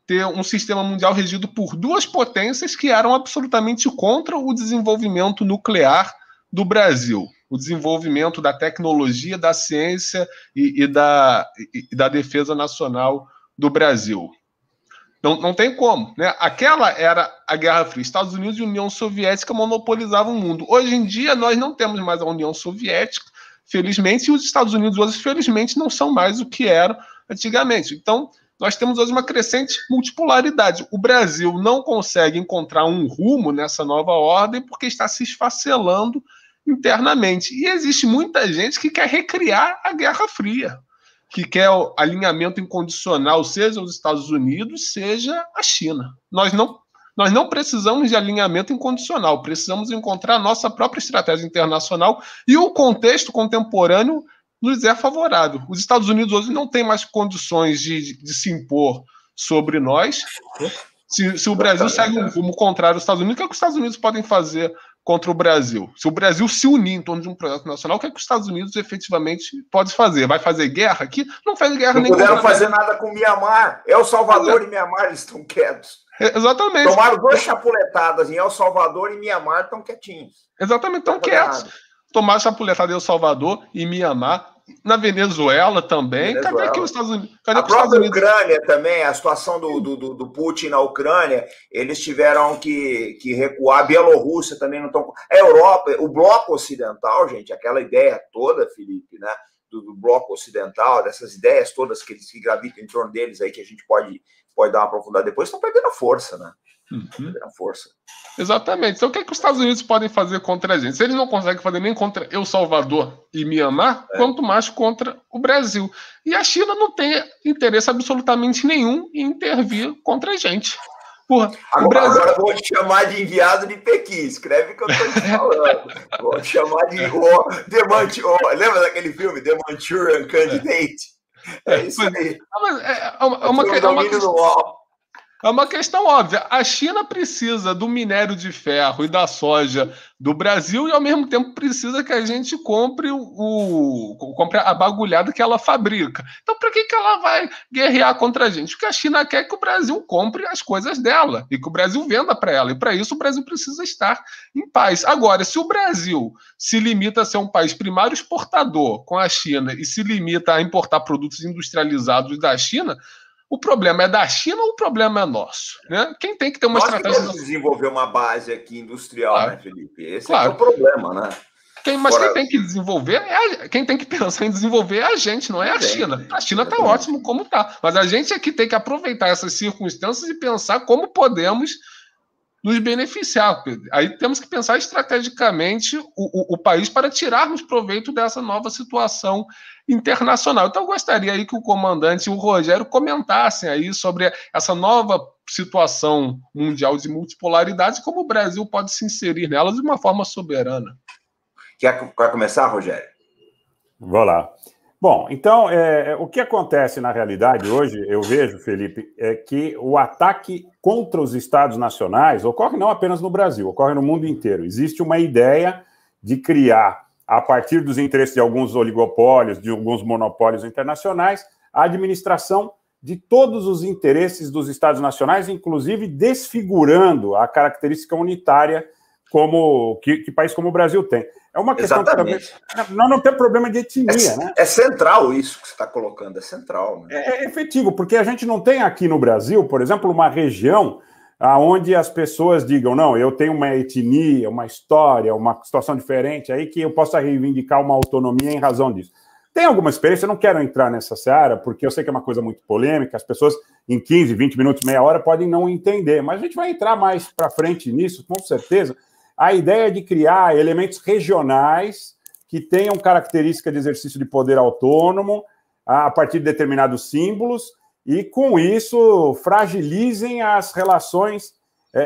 ter um sistema mundial regido por duas potências que eram absolutamente contra o desenvolvimento nuclear do Brasil, o desenvolvimento da tecnologia, da ciência e da defesa nacional do Brasil? Não tem como, né? Aquela era a Guerra Fria. Estados Unidos e União Soviética monopolizavam o mundo. Hoje em dia, nós não temos mais a União Soviética, felizmente, e os Estados Unidos hoje, felizmente, não são mais o que eram antigamente. Então, nós temos hoje uma crescente multipolaridade. O Brasil não consegue encontrar um rumo nessa nova ordem porque está se esfacelando internamente. E existe muita gente que quer recriar a Guerra Fria, que quer o alinhamento incondicional, seja os Estados Unidos, seja a China. Nós não precisamos de alinhamento incondicional, precisamos encontrar a nossa própria estratégia internacional e o contexto contemporâneo nos é favorável. Os Estados Unidos hoje não têm mais condições de se impor sobre nós. Se o Brasil segue um rumo contrário aos Estados Unidos, o que é que os Estados Unidos podem fazer contra o Brasil? Se o Brasil se unir em torno de um projeto nacional, o que é que os Estados Unidos efetivamente pode fazer? Vai fazer guerra aqui? Não faz guerra nem.
Não puderam fazer nada com Mianmar. El Salvador e Mianmar eles estão quietos.
Exatamente.
Tomaram 2 chapuletadas em El Salvador e Mianmar, estão quietinhos.
Exatamente, estão quietos. Tomaram chapuletada em El Salvador e Mianmar. Na Venezuela também. Venezuela. Cadê aqui os Estados Unidos? Cadê
a própria Ucrânia também, a situação do Putin na Ucrânia, eles tiveram que recuar. A Bielorrússia também não estão. A Europa, o bloco ocidental, gente, aquela ideia toda, Felipe, né? Do bloco ocidental, dessas ideias todas que gravitam em torno deles aí, que a gente pode dar uma aprofundada depois, estão perdendo a força, né? Perdendo a força.
Exatamente. Então, o que é que os Estados Unidos podem fazer contra a gente? Se eles não conseguem fazer nem contra El Salvador e Mianmar, quanto mais contra o Brasil. E a China não tem interesse absolutamente nenhum em intervir contra a gente. Porra,
agora vou te chamar de enviado de Pequim. Escreve o que eu estou te falando. Vou te chamar de lembra daquele filme, The Manchurian Candidate? É isso aí.
É uma questão óbvia. A China precisa do minério de ferro e da soja do Brasil e, ao mesmo tempo, precisa que a gente compre a bagulhada que ela fabrica. Então, para que ela vai guerrear contra a gente? Porque a China quer que o Brasil compre as coisas dela e que o Brasil venda para ela. E, para isso, o Brasil precisa estar em paz. Agora, se o Brasil se limita a ser um país primário exportador com a China e se limita a importar produtos industrializados da China, o problema é da China ou o problema é nosso? Né? Quem tem que ter uma estratégia...
Nós desenvolver uma base aqui industrial, claro, né, Felipe? Esse é o problema, né?
Quem tem que desenvolver, quem tem que pensar em desenvolver é a gente, não é a China. A China está ótimo como está. Mas a gente é que tem que aproveitar essas circunstâncias e pensar como podemos nos beneficiar. Aí temos que pensar estrategicamente o país para tirarmos proveito dessa nova situação internacional. Então, eu gostaria aí que o comandante e o Rogério comentassem aí sobre essa nova situação mundial de multipolaridade e como o Brasil pode se inserir nelas de uma forma soberana.
Quer começar, Rogério?
Vou lá. Bom, então, o que acontece na realidade hoje, eu vejo, Felipe, é que o ataque contra os Estados nacionais ocorre não apenas no Brasil, ocorre no mundo inteiro. Existe uma ideia de criar, a partir dos interesses de alguns oligopólios, de alguns monopólios internacionais, a administração de todos os interesses dos Estados nacionais, inclusive desfigurando a característica unitária que país como o Brasil tem. É uma questão que também, nós não temos problema de etnia, né?
É central isso que você está colocando, é central. Né?
É efetivo, porque a gente não tem aqui no Brasil, por exemplo, uma região aonde as pessoas digam, não, eu tenho uma etnia, uma história, uma situação diferente, aí que eu possa reivindicar uma autonomia em razão disso. Tem alguma experiência, eu não quero entrar nessa seara, porque eu sei que é uma coisa muito polêmica, as pessoas em 15, 20 minutos, meia hora podem não entender, mas a gente vai entrar mais para frente nisso, com certeza. A ideia de criar elementos regionais que tenham característica de exercício de poder autônomo a partir de determinados símbolos e, com isso, fragilizem as relações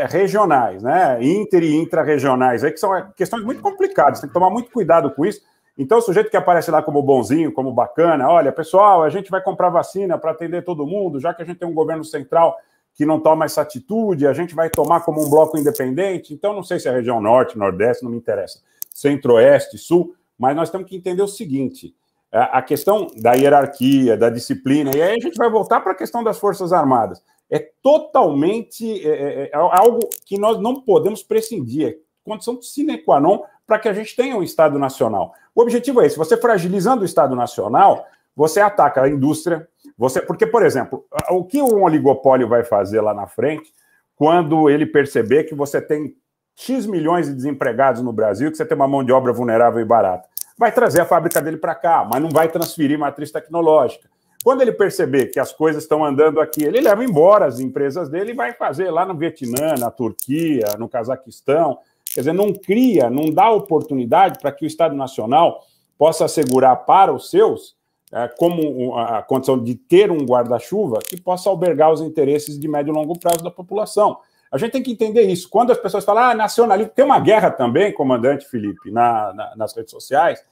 regionais, né? Inter- e intra-regionais, aí que são questões muito complicadas, tem que tomar muito cuidado com isso. Então, o sujeito que aparece lá como bonzinho, como bacana, olha, pessoal, a gente vai comprar vacina para atender todo mundo, já que a gente tem um governo central que não toma essa atitude, a gente vai tomar como um bloco independente. Então, não sei se é a região norte, nordeste, não me interessa, centro-oeste, sul, mas nós temos que entender o seguinte, a questão da hierarquia, da disciplina, e aí a gente vai voltar para a questão das Forças Armadas. É totalmente algo que nós não podemos prescindir, é condição sine qua non para que a gente tenha um Estado Nacional. O objetivo é esse, você fragilizando o Estado Nacional, você ataca a indústria, porque, por exemplo, o que um oligopólio vai fazer lá na frente, quando ele perceber que você tem X milhões de desempregados no Brasil, que você tem uma mão de obra vulnerável e barata? Vai trazer a fábrica dele para cá, mas não vai transferir matriz tecnológica. Quando ele perceber que as coisas estão andando aqui, ele leva embora as empresas dele e vai fazer lá no Vietnã, na Turquia, no Cazaquistão. Quer dizer, não cria, não dá oportunidade para que o Estado Nacional possa assegurar para os seus, como a condição de ter um guarda-chuva que possa albergar os interesses de médio e longo prazo da população. A gente tem que entender isso. Quando as pessoas falam, nacionalismo, tem uma guerra também, comandante Felipe, nas redes sociais,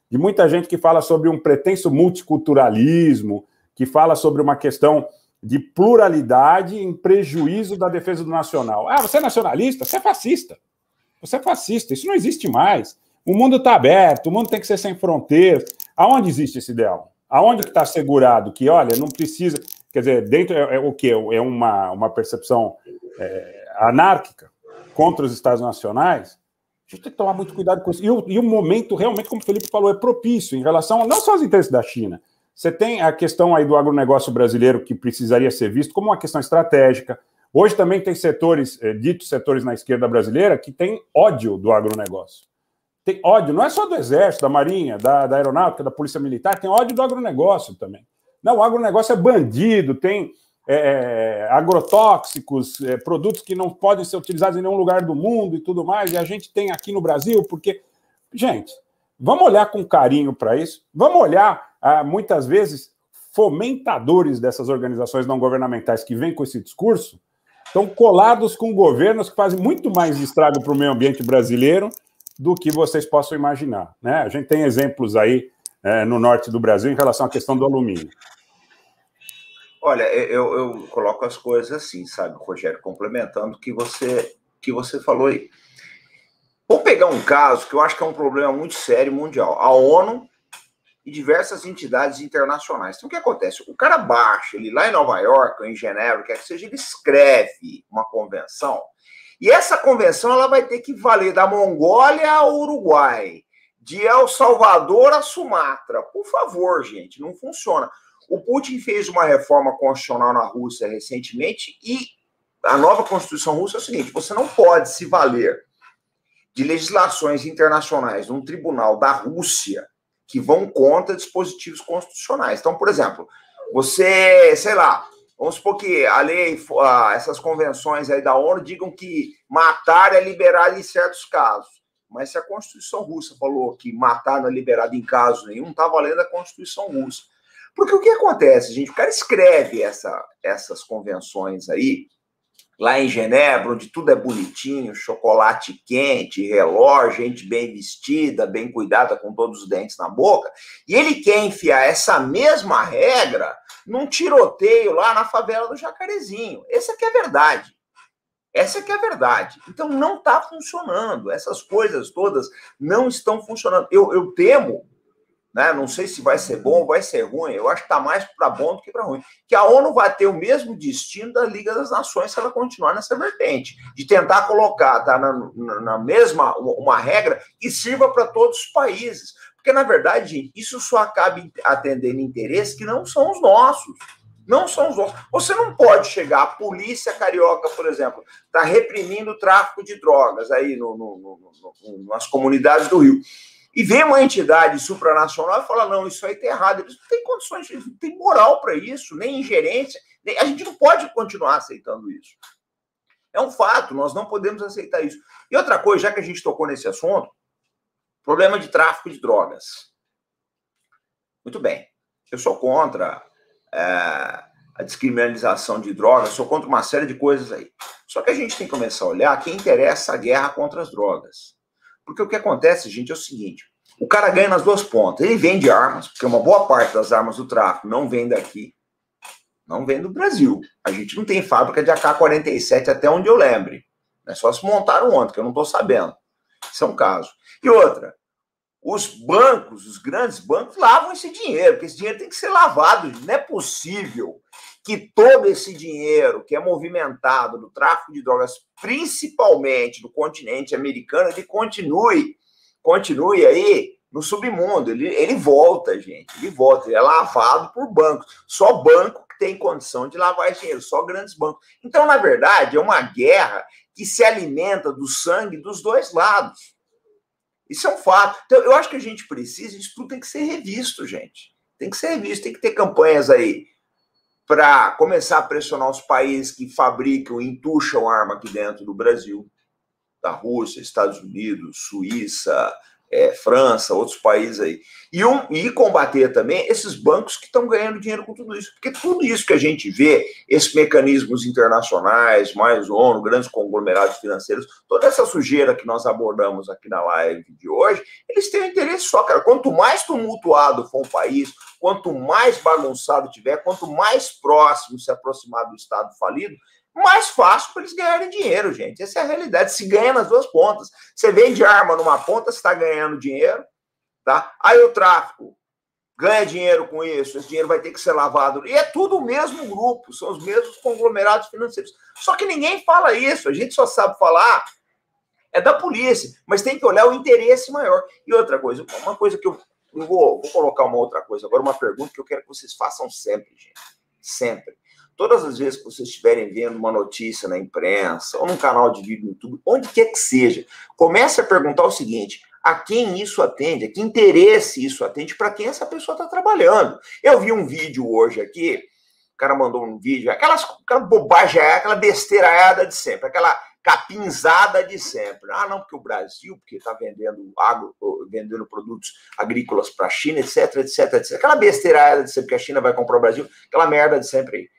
de muita gente que fala sobre um pretenso multiculturalismo, que fala sobre uma questão de pluralidade em prejuízo da defesa do nacional. Você é nacionalista? Você é fascista. Você é fascista, isso não existe mais. O mundo está aberto, o mundo tem que ser sem fronteiras. Aonde existe esse ideal? Aonde está assegurado que, olha, não precisa... Quer dizer, dentro o quê? É uma percepção anárquica contra os Estados nacionais? A gente tem que tomar muito cuidado com isso. E o momento, realmente, como o Felipe falou, é propício em relação não só aos interesses da China. Você tem a questão aí do agronegócio brasileiro que precisaria ser visto como uma questão estratégica. Hoje também tem setores, ditos setores na esquerda brasileira, que têm ódio do agronegócio. Tem ódio, não é só do Exército, da Marinha, da Aeronáutica, da Polícia Militar, tem ódio do agronegócio também. Não, o agronegócio é bandido, tem agrotóxicos, produtos que não podem ser utilizados em nenhum lugar do mundo e tudo mais, e a gente tem aqui no Brasil, porque... Gente, vamos olhar com carinho para isso, vamos olhar, muitas vezes, fomentadores dessas organizações não governamentais que vêm com esse discurso, estão colados com governos que fazem muito mais estrago para o meio ambiente brasileiro do que vocês possam imaginar, né? A gente tem exemplos aí no norte do Brasil em relação à questão do alumínio.
Olha, eu coloco as coisas assim, sabe, Rogério, complementando o que você falou aí. Vou pegar um caso que eu acho que é um problema muito sério mundial. A ONU e diversas entidades internacionais. Então, o que acontece? O cara baixa, ele lá em Nova York ou em Genebra, quer que seja, ele escreve uma convenção, e essa convenção ela vai ter que valer da Mongólia ao Uruguai, de El Salvador a Sumatra. Por favor, gente, não funciona. O Putin fez uma reforma constitucional na Rússia recentemente e a nova Constituição russa é o seguinte, você não pode se valer de legislações internacionais num tribunal da Rússia que vão contra dispositivos constitucionais. Então, por exemplo, você, sei lá, vamos supor que a lei, essas convenções aí da ONU digam que matar é liberado em certos casos. Mas se a Constituição russa falou que matar não é liberado em caso nenhum, está valendo a Constituição russa. Porque o que acontece, gente? O cara escreve essas convenções aí, lá em Genebra, onde tudo é bonitinho, chocolate quente, relógio, gente bem vestida, bem cuidada, com todos os dentes na boca, e ele quer enfiar essa mesma regra num tiroteio lá na favela do Jacarezinho. Essa que é a verdade. Essa que é a verdade. Então não está funcionando. Essas coisas todas não estão funcionando. Eu temo, né, não sei se vai ser bom ou vai ser ruim, eu acho que está mais para bom do que para ruim, que a ONU vai ter o mesmo destino da Liga das Nações se ela continuar nessa vertente, de tentar colocar na mesma uma regra que sirva para todos os países. Porque, na verdade, gente, isso só acaba atendendo interesses que não são os nossos. Não são os nossos. Você não pode chegar, a polícia carioca, por exemplo, está reprimindo o tráfico de drogas aí nas comunidades do Rio. E vem uma entidade supranacional e fala, não, isso aí está errado. Eles não têm condições, eles não têm moral para isso, nem ingerência. A gente não pode continuar aceitando isso. É um fato, nós não podemos aceitar isso. E outra coisa, já que a gente tocou nesse assunto, problema de tráfico de drogas. Muito bem, eu sou contra a descriminalização de drogas, sou contra uma série de coisas aí. Só que a gente tem que começar a olhar quem interessa a guerra contra as drogas. Porque o que acontece, gente, é o seguinte, o cara ganha nas duas pontas, ele vende armas, porque uma boa parte das armas do tráfico não vem daqui, não vem do Brasil. A gente não tem fábrica de AK-47 até onde eu lembre. É só se montaram ontem, que eu não estou sabendo. Isso é um caso. E outra, os bancos, os grandes bancos, lavam esse dinheiro, porque esse dinheiro tem que ser lavado. Não é possível que todo esse dinheiro que é movimentado no tráfico de drogas, principalmente no continente americano, ele continue aí no submundo. Ele volta, gente. Ele volta. Ele é lavado por bancos. Só banco que tem condição de lavar esse dinheiro. Só grandes bancos. Então, na verdade, é uma guerra que se alimenta do sangue dos dois lados. Isso é um fato. Então, eu acho que a gente precisa, isso tudo tem que ser revisto, gente. Tem que ser revisto, tem que ter campanhas aí para começar a pressionar os países que fabricam e entucham arma aqui dentro do Brasil, da Rússia, Estados Unidos, Suíça, França, outros países aí. E combater também esses bancos que estão ganhando dinheiro com tudo isso. Porque tudo isso que a gente vê, esses mecanismos internacionais, mais ONU, grandes conglomerados financeiros, toda essa sujeira que nós abordamos aqui na live de hoje, eles têm um interesse só, cara. Quanto mais tumultuado for um país, quanto mais bagunçado tiver, quanto mais próximo se aproximar do Estado falido, mais fácil para eles ganharem dinheiro, gente. Essa é a realidade. Se ganha nas duas pontas. Você vende arma numa ponta, você está ganhando dinheiro, tá? Aí o tráfico ganha dinheiro com isso, esse dinheiro vai ter que ser lavado. E é tudo o mesmo grupo, são os mesmos conglomerados financeiros. Só que ninguém fala isso, a gente só sabe falar da polícia, mas tem que olhar o interesse maior. E outra coisa, uma coisa que eu vou colocar uma outra coisa, agora uma pergunta que eu quero que vocês façam sempre, gente. Sempre. Todas as vezes que vocês estiverem vendo uma notícia na imprensa ou num canal de vídeo no YouTube, onde quer que seja, comece a perguntar o seguinte: a quem isso atende? A que interesse isso atende? Para quem essa pessoa está trabalhando? Eu vi um vídeo hoje aqui, o cara mandou um vídeo, aquela bobagem, aquela besteiraiada de sempre, aquela capinzada de sempre. Ah, não, porque o Brasil, porque está vendendo produtos agrícolas para a China, etc, etc, etc. Aquela besteiraiada de sempre que a China vai comprar o Brasil, aquela merda de sempre aí.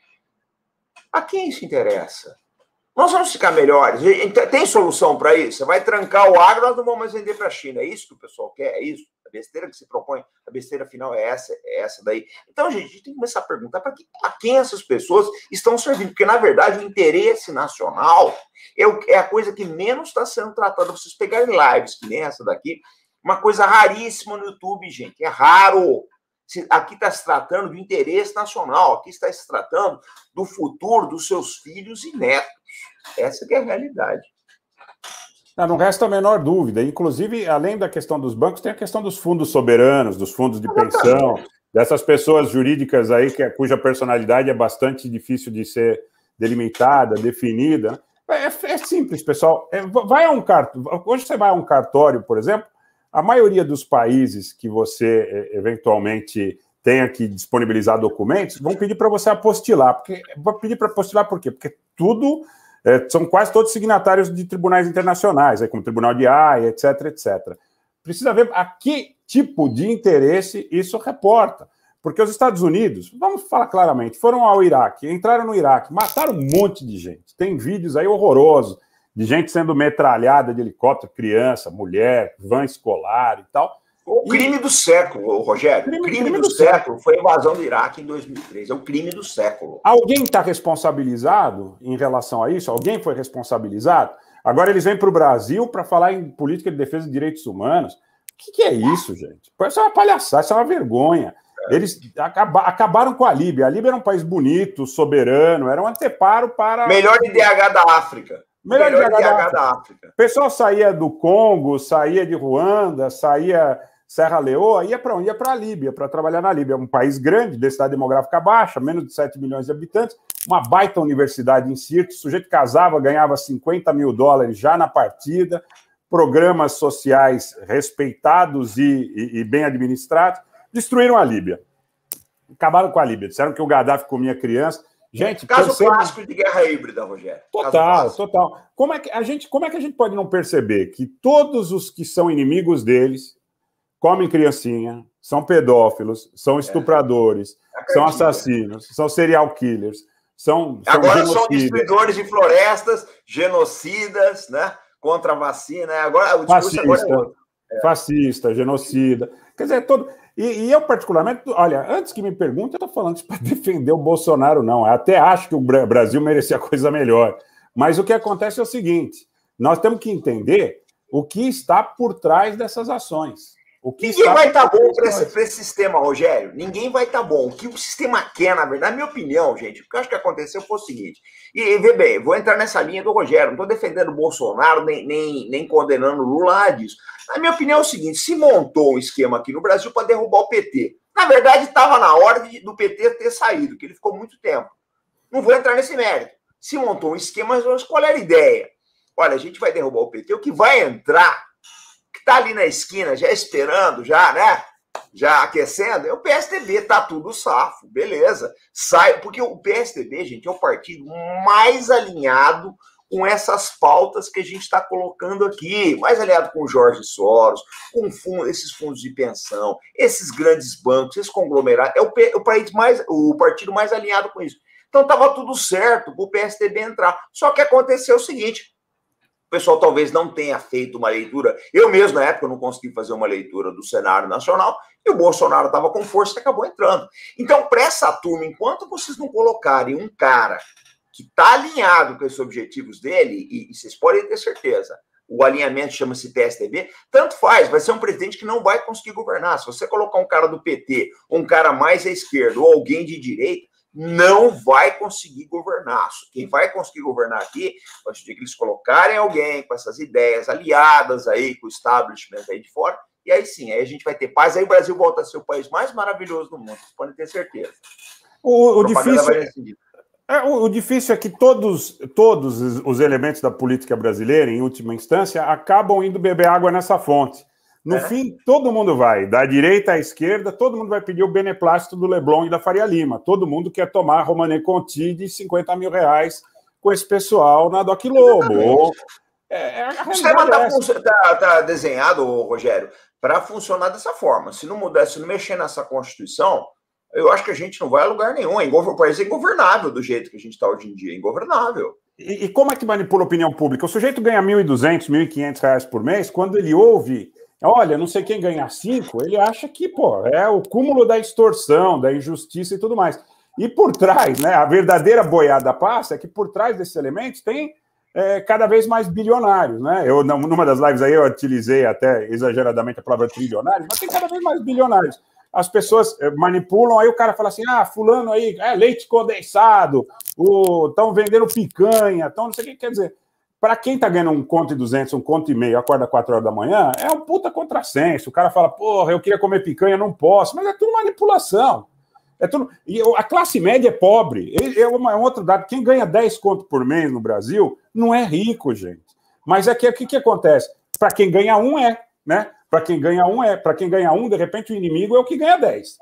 A quem isso interessa? Nós vamos ficar melhores. Tem solução para isso? Você vai trancar o agro, nós não vamos mais vender para a China. É isso que o pessoal quer? É isso? A besteira que se propõe, a besteira final é essa daí. Então, gente, a gente tem que começar a perguntar a quem essas pessoas estão servindo. Porque, na verdade, o interesse nacional é a coisa que menos está sendo tratada. Vocês pegarem lives que nem essa daqui, uma coisa raríssima no YouTube, gente. É raro. Aqui está se tratando do interesse nacional, aqui está se tratando do futuro dos seus filhos e netos. Essa que é a realidade.
Não resta a menor dúvida. Inclusive, além da questão dos bancos, tem a questão dos fundos soberanos, dos fundos de pensão, dessas pessoas jurídicas aí cuja personalidade é bastante difícil de ser delimitada, definida. É simples, pessoal. Hoje você vai a um cartório, por exemplo, a maioria dos países que você eventualmente tenha que disponibilizar documentos vão pedir para você apostilar. Vão pedir para apostilar por quê? Porque tudo são quase todos signatários de tribunais internacionais, como o Tribunal de Haia, etc, etc. Precisa ver a que tipo de interesse isso reporta. Porque os Estados Unidos, vamos falar claramente, foram ao Iraque, entraram no Iraque, mataram um monte de gente. Tem vídeos aí horrorosos de gente sendo metralhada de helicóptero, criança, mulher, van escolar e tal.
O crime do século, Rogério. O crime do século foi a invasão do Iraque em 2003. É o crime do século.
Alguém está responsabilizado em relação a isso? Alguém foi responsabilizado? Agora eles vêm para o Brasil para falar em política de defesa de direitos humanos. O que é isso, gente? Isso é uma palhaçada, isso é uma vergonha. Eles acabaram com a Líbia. A Líbia era um país bonito, soberano, era um anteparo para...
Melhor IDH da África.
Melhor IDH da África. O pessoal saía do Congo, saía de Ruanda, saía Serra Leoa, ia para onde? Ia para a Líbia, para trabalhar na Líbia. É um país grande, densidade demográfica baixa, menos de 7 milhões de habitantes, uma baita universidade em Sirte, o sujeito casava, ganhava $50 mil já na partida, programas sociais respeitados e bem administrados, destruíram a Líbia. Acabaram com a Líbia, disseram que o Gaddafi comia criança. Gente,
caso clássico de guerra híbrida, Rogério.
Total. Como é que a gente pode não perceber que todos os que são inimigos deles comem criancinha, são pedófilos, são estupradores, são assassinos, são serial killers,
agora são destruidores de florestas, genocidas, né? Contra a vacina. Agora o discurso agora é outro.
Fascista, genocida. Quer dizer, todo. E eu, particularmente, olha, antes que me perguntem, eu estou falando isso para defender o Bolsonaro, não. Eu até acho que o Brasil merecia coisa melhor. Mas o que acontece é o seguinte: nós temos que entender o que está por trás dessas ações.
Ninguém vai estar bom para esse sistema, Rogério. Ninguém vai estar bom. O que o sistema quer, na verdade, na minha opinião, gente, o que eu acho que aconteceu foi o seguinte. E vê bem, vou entrar nessa linha do Rogério. Não estou defendendo o Bolsonaro, nem condenando o Lula, nada disso. Na minha opinião é o seguinte: se montou um esquema aqui no Brasil para derrubar o PT. Na verdade, estava na hora do PT ter saído, que ele ficou muito tempo. Não vou entrar nesse mérito. Se montou um esquema, mas qual era a ideia? Olha, a gente vai derrubar o PT, o que vai entrar, que está ali na esquina, já esperando, né? Já aquecendo, é o PSDB, tá tudo safo, beleza. Sai, porque o PSDB, gente, é o partido mais alinhado com essas pautas que a gente está colocando aqui, mais alinhado com o Jorge Soros, com esses fundos de pensão, esses grandes bancos, esses conglomerados, é o partido mais alinhado com isso. Então estava tudo certo para o PSDB entrar. Só que aconteceu o seguinte: o pessoal talvez não tenha feito uma leitura. Eu mesmo, na época, não consegui fazer uma leitura do cenário nacional, e o Bolsonaro estava com força e acabou entrando. Então, para essa turma, enquanto vocês não colocarem um cara que está alinhado com esses objetivos dele, e vocês podem ter certeza, o alinhamento chama-se PSDB, tanto faz, vai ser um presidente que não vai conseguir governar. Se você colocar um cara do PT, um cara mais à esquerda, ou alguém de direita, não vai conseguir governar. Quem vai conseguir governar aqui, vai ser que eles colocarem alguém com essas ideias aliadas aí, com o establishment aí de fora, e aí sim, aí a gente vai ter paz, aí o Brasil volta a ser o país mais maravilhoso do mundo, vocês podem ter certeza.
O difícil é que todos os elementos da política brasileira, em última instância, acabam indo beber água nessa fonte. No fim, todo mundo vai, da direita à esquerda, todo mundo vai pedir o beneplácito do Leblon e da Faria Lima. Todo mundo quer tomar Romanée Conti de R$50 mil com esse pessoal na Doc Lobo.
O sistema está desenhado, Rogério, para funcionar dessa forma. Se não mudar, se não mexer nessa Constituição, eu acho que a gente não vai a lugar nenhum. O país é ingovernável do jeito que a gente está hoje em dia. Ingovernável.
E como é que manipula a opinião pública? O sujeito ganha R$1.200, R$1.500 por mês. Quando ele ouve, olha, não sei quem ganhar 5, ele acha que, é o cúmulo da extorsão, da injustiça e tudo mais. E por trás, né, a verdadeira boiada passa é que por trás desses elementos tem cada vez mais bilionários, né? Eu, numa das lives aí, eu utilizei até exageradamente a palavra trilionários, mas tem cada vez mais bilionários. As pessoas manipulam, aí o cara fala assim, fulano aí, leite condensado, estão vendendo picanha, não sei o que quer dizer. Para quem está ganhando R$1.200, R$1.5, acorda 4 horas da manhã, é um puta contrassenso. O cara fala, porra, eu queria comer picanha, não posso. Mas é tudo manipulação. E a classe média é pobre. Um outro dado, quem ganha 10 conto por mês no Brasil não é rico, gente. Mas o que acontece? Para quem ganha né? Para quem ganha para quem ganha de repente o inimigo é o que ganha 10.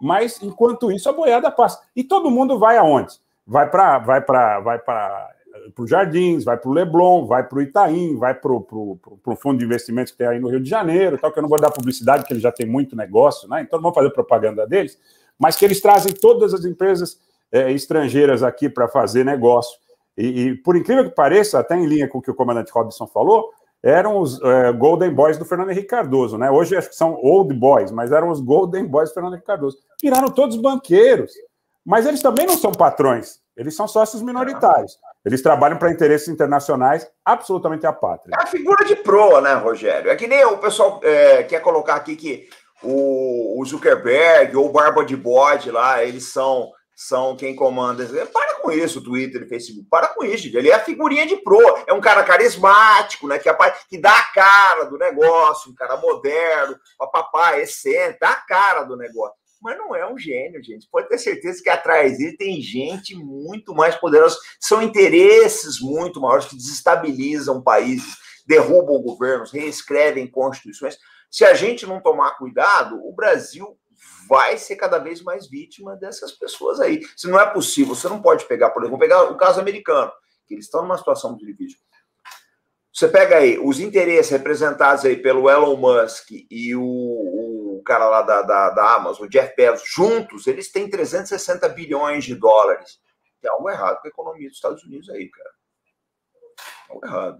Mas, enquanto isso, a boiada passa. E todo mundo vai aonde? Vai para os Jardins, vai para o Leblon, vai para o Itaim, vai para o fundo de investimentos que tem aí no Rio de Janeiro, tal, que eu não vou dar publicidade, porque eles já têm muito negócio, né? Então não vou fazer propaganda deles, mas que eles trazem todas as empresas estrangeiras aqui para fazer negócio. E, por incrível que pareça, até em linha com o que o comandante Robson falou, eram os Golden Boys do Fernando Henrique Cardoso, né? Hoje acho que são Old Boys, mas eram os Golden Boys do Fernando Henrique Cardoso. Viraram todos banqueiros, mas eles também não são patrões, eles são sócios minoritários. Eles trabalham para interesses internacionais absolutamente apátridas.
É a figura de proa, né, Rogério? É que nem o pessoal quer colocar aqui que o Zuckerberg ou o Barba de Bode lá, eles são quem comanda. Para com isso, Twitter e Facebook. Para com isso, gente. Ele é a figurinha de proa. É um cara carismático, né? Que dá a cara do negócio, um cara moderno, papai, excêntrico, dá a cara do negócio. Mas não é um gênio, gente. Pode ter certeza que atrás dele tem gente muito mais poderosa. São interesses muito maiores que desestabilizam países, derrubam governos, reescrevem constituições. Se a gente não tomar cuidado, o Brasil vai ser cada vez mais vítima dessas pessoas aí. Se não é possível, você não pode pegar, por exemplo, vamos pegar o caso americano, que eles estão numa situação muito difícil. Você pega aí os interesses representados aí pelo Elon Musk e o cara lá da Amazon, o Jeff Bezos, juntos, eles têm 360 bilhões de dólares. Tem algo errado com a economia dos Estados Unidos aí, cara. Algo errado.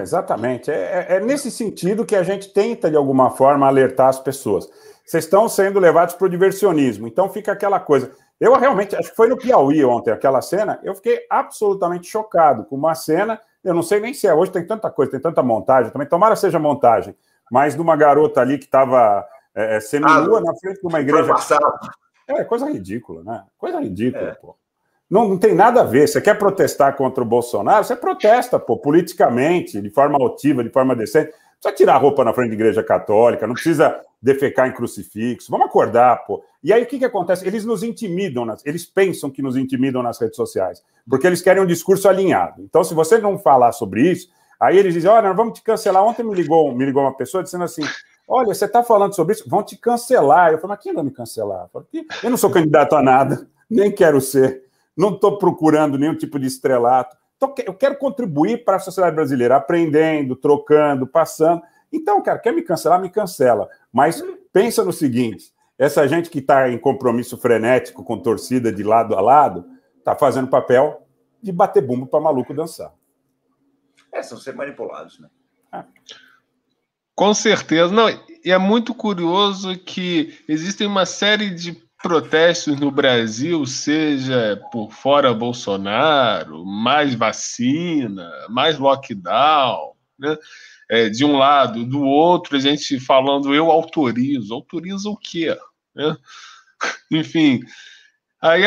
Exatamente. É nesse sentido que a gente tenta, de alguma forma, alertar as pessoas. Vocês estão sendo levados para o diversionismo, então fica aquela coisa. Eu realmente, acho que foi no Piauí ontem, aquela cena, eu fiquei absolutamente chocado com uma cena, eu não sei nem se é hoje, tem tanta coisa, tem tanta montagem também, tomara seja montagem, mas de uma garota ali que estava seminua na frente de uma igreja. Coisa ridícula, né? Coisa ridícula, pô. Não tem nada a ver. Você quer protestar contra o Bolsonaro? Você protesta, pô, politicamente, de forma altiva, de forma decente. Não precisa tirar a roupa na frente da igreja católica, não precisa defecar em crucifixo. Vamos acordar, pô. E aí o que acontece? Eles nos intimidam, eles pensam que nos intimidam nas redes sociais, porque eles querem um discurso alinhado. Então, se você não falar sobre isso, aí eles dizem, olha, nós vamos te cancelar. Ontem me ligou uma pessoa dizendo assim, olha, você está falando sobre isso, vão te cancelar. Eu falei, mas quem vai me cancelar? Eu falei, eu não sou candidato a nada, nem quero ser. Não estou procurando nenhum tipo de estrelato. Então, eu quero contribuir para a sociedade brasileira, aprendendo, trocando, passando. Então, cara, quer me cancelar? Me cancela. Mas pensa no seguinte, essa gente que está em compromisso frenético com torcida de lado a lado, está fazendo papel de bater bumbo para maluco dançar.
São ser manipulados, né?
Com certeza. Não, e é muito curioso que existem uma série de protestos no Brasil, seja por fora Bolsonaro, mais vacina, mais lockdown, né? De um lado, do outro, a gente falando, eu autorizo. Autoriza o quê? Né? Enfim, aí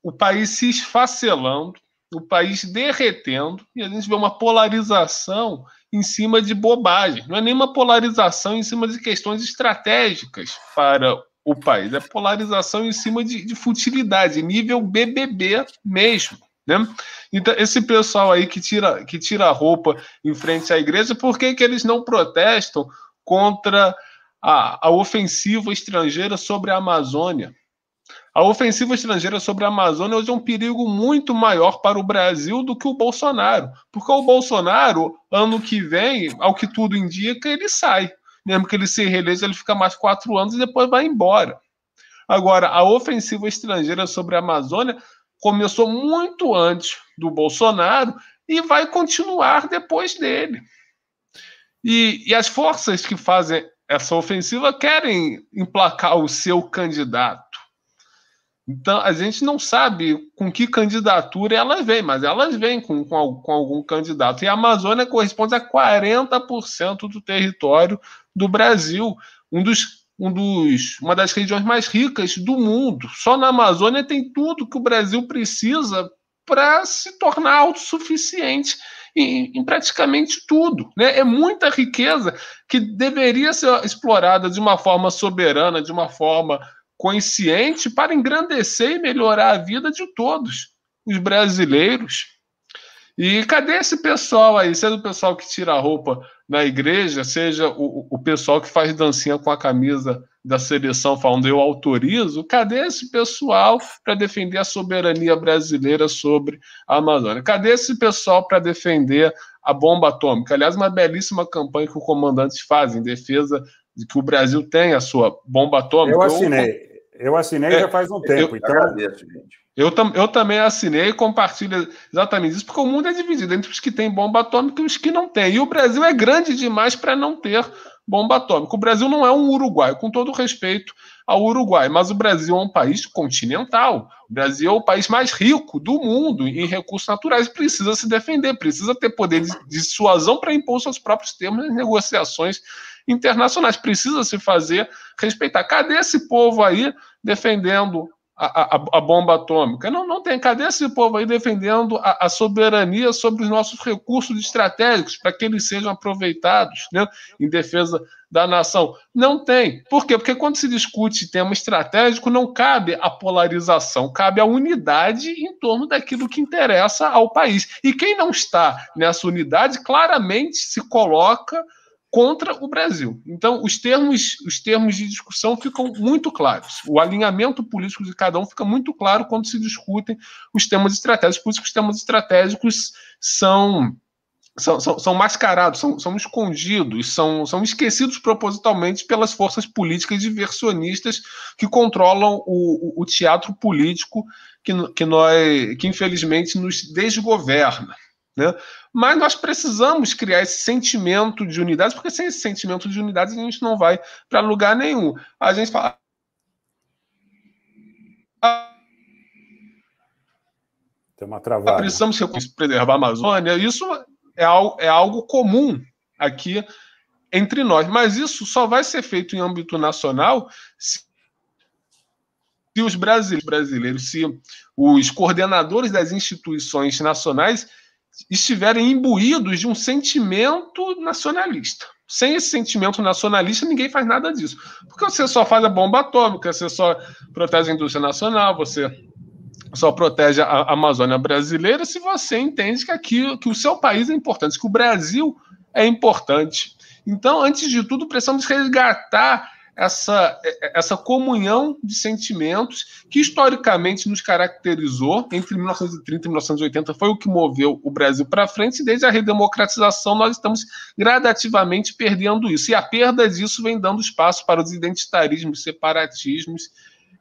o país se esfacelando, o país derretendo, e a gente vê uma polarização em cima de bobagem. Não é nenhuma polarização em cima de questões estratégicas para o país. É polarização em cima de futilidade, nível BBB mesmo. Né? Então, esse pessoal aí que tira a roupa em frente à igreja, por que eles não protestam contra a ofensiva estrangeira sobre a Amazônia? A ofensiva estrangeira sobre a Amazônia hoje é um perigo muito maior para o Brasil do que o Bolsonaro. Porque o Bolsonaro, ano que vem, ao que tudo indica, ele sai. Mesmo que ele se reeleja, ele fica mais 4 anos e depois vai embora. Agora, a ofensiva estrangeira sobre a Amazônia começou muito antes do Bolsonaro e vai continuar depois dele. E as forças que fazem essa ofensiva querem emplacar o seu candidato. Então, a gente não sabe com que candidatura elas vêm, mas elas vêm com algum candidato. E a Amazônia corresponde a 40% do território do Brasil, uma das regiões mais ricas do mundo. Só na Amazônia tem tudo que o Brasil precisa para se tornar autossuficiente em praticamente tudo. Né? É muita riqueza que deveria ser explorada de uma forma soberana, de uma forma consciente, para engrandecer e melhorar a vida de todos os brasileiros. E cadê esse pessoal aí? Seja o pessoal que tira a roupa na igreja, seja o pessoal que faz dancinha com a camisa da seleção falando eu autorizo, cadê esse pessoal para defender a soberania brasileira sobre a Amazônia? Cadê esse pessoal para defender a bomba atômica? Aliás, uma belíssima campanha que os comandantes fazem em defesa de que o Brasil tem a sua bomba atômica.
Eu assinei já faz um tempo. Então,
agradeço, gente.
Eu também assinei e compartilho exatamente isso, porque o mundo é dividido entre os que têm bomba atômica e os que não têm. E o Brasil é grande demais para não ter bomba atômica. O Brasil não é um Uruguai, com todo respeito ao Uruguai, mas o Brasil é um país continental. O Brasil é o país mais rico do mundo em recursos naturais. Precisa se defender, precisa ter poder de dissuasão para impor seus próprios termos nas negociações internacionais. Precisa se fazer respeitar. Cadê esse povo aí defendendo a bomba atômica. Não tem. Cadê esse povo aí defendendo a soberania sobre os nossos recursos estratégicos para que eles sejam aproveitados, né, em defesa da nação? Não tem. Por quê? Porque quando se discute tema estratégico, não cabe a polarização, cabe a unidade em torno daquilo que interessa ao país. E quem não está nessa unidade claramente se coloca contra o Brasil. Então, os termos de discussão ficam muito claros. O alinhamento político de cada um fica muito claro quando se discutem os temas estratégicos. Por isso que os temas estratégicos são mascarados, são escondidos, são esquecidos propositalmente pelas forças políticas diversionistas que controlam o teatro político que infelizmente nos desgoverna, né? Mas nós precisamos criar esse sentimento de unidade, porque sem esse sentimento de unidade a gente não vai para lugar nenhum. A gente fala...
Tem uma travada.
Precisamos preservar a Amazônia. Isso é algo comum aqui entre nós. Mas isso só vai ser feito em âmbito nacional se os brasileiros, se os coordenadores das instituições nacionais estiverem imbuídos de um sentimento nacionalista. Sem esse sentimento nacionalista, ninguém faz nada disso. Porque você só faz a bomba atômica, você só protege a indústria nacional, você só protege a Amazônia brasileira se você entende que o seu país é importante, que o Brasil é importante. Então, antes de tudo, precisamos resgatar essa comunhão de sentimentos que historicamente nos caracterizou entre 1930 e 1980, foi o que moveu o Brasil para frente, e desde a redemocratização nós estamos gradativamente perdendo isso, e a perda disso vem dando espaço para os identitarismos, separatismos,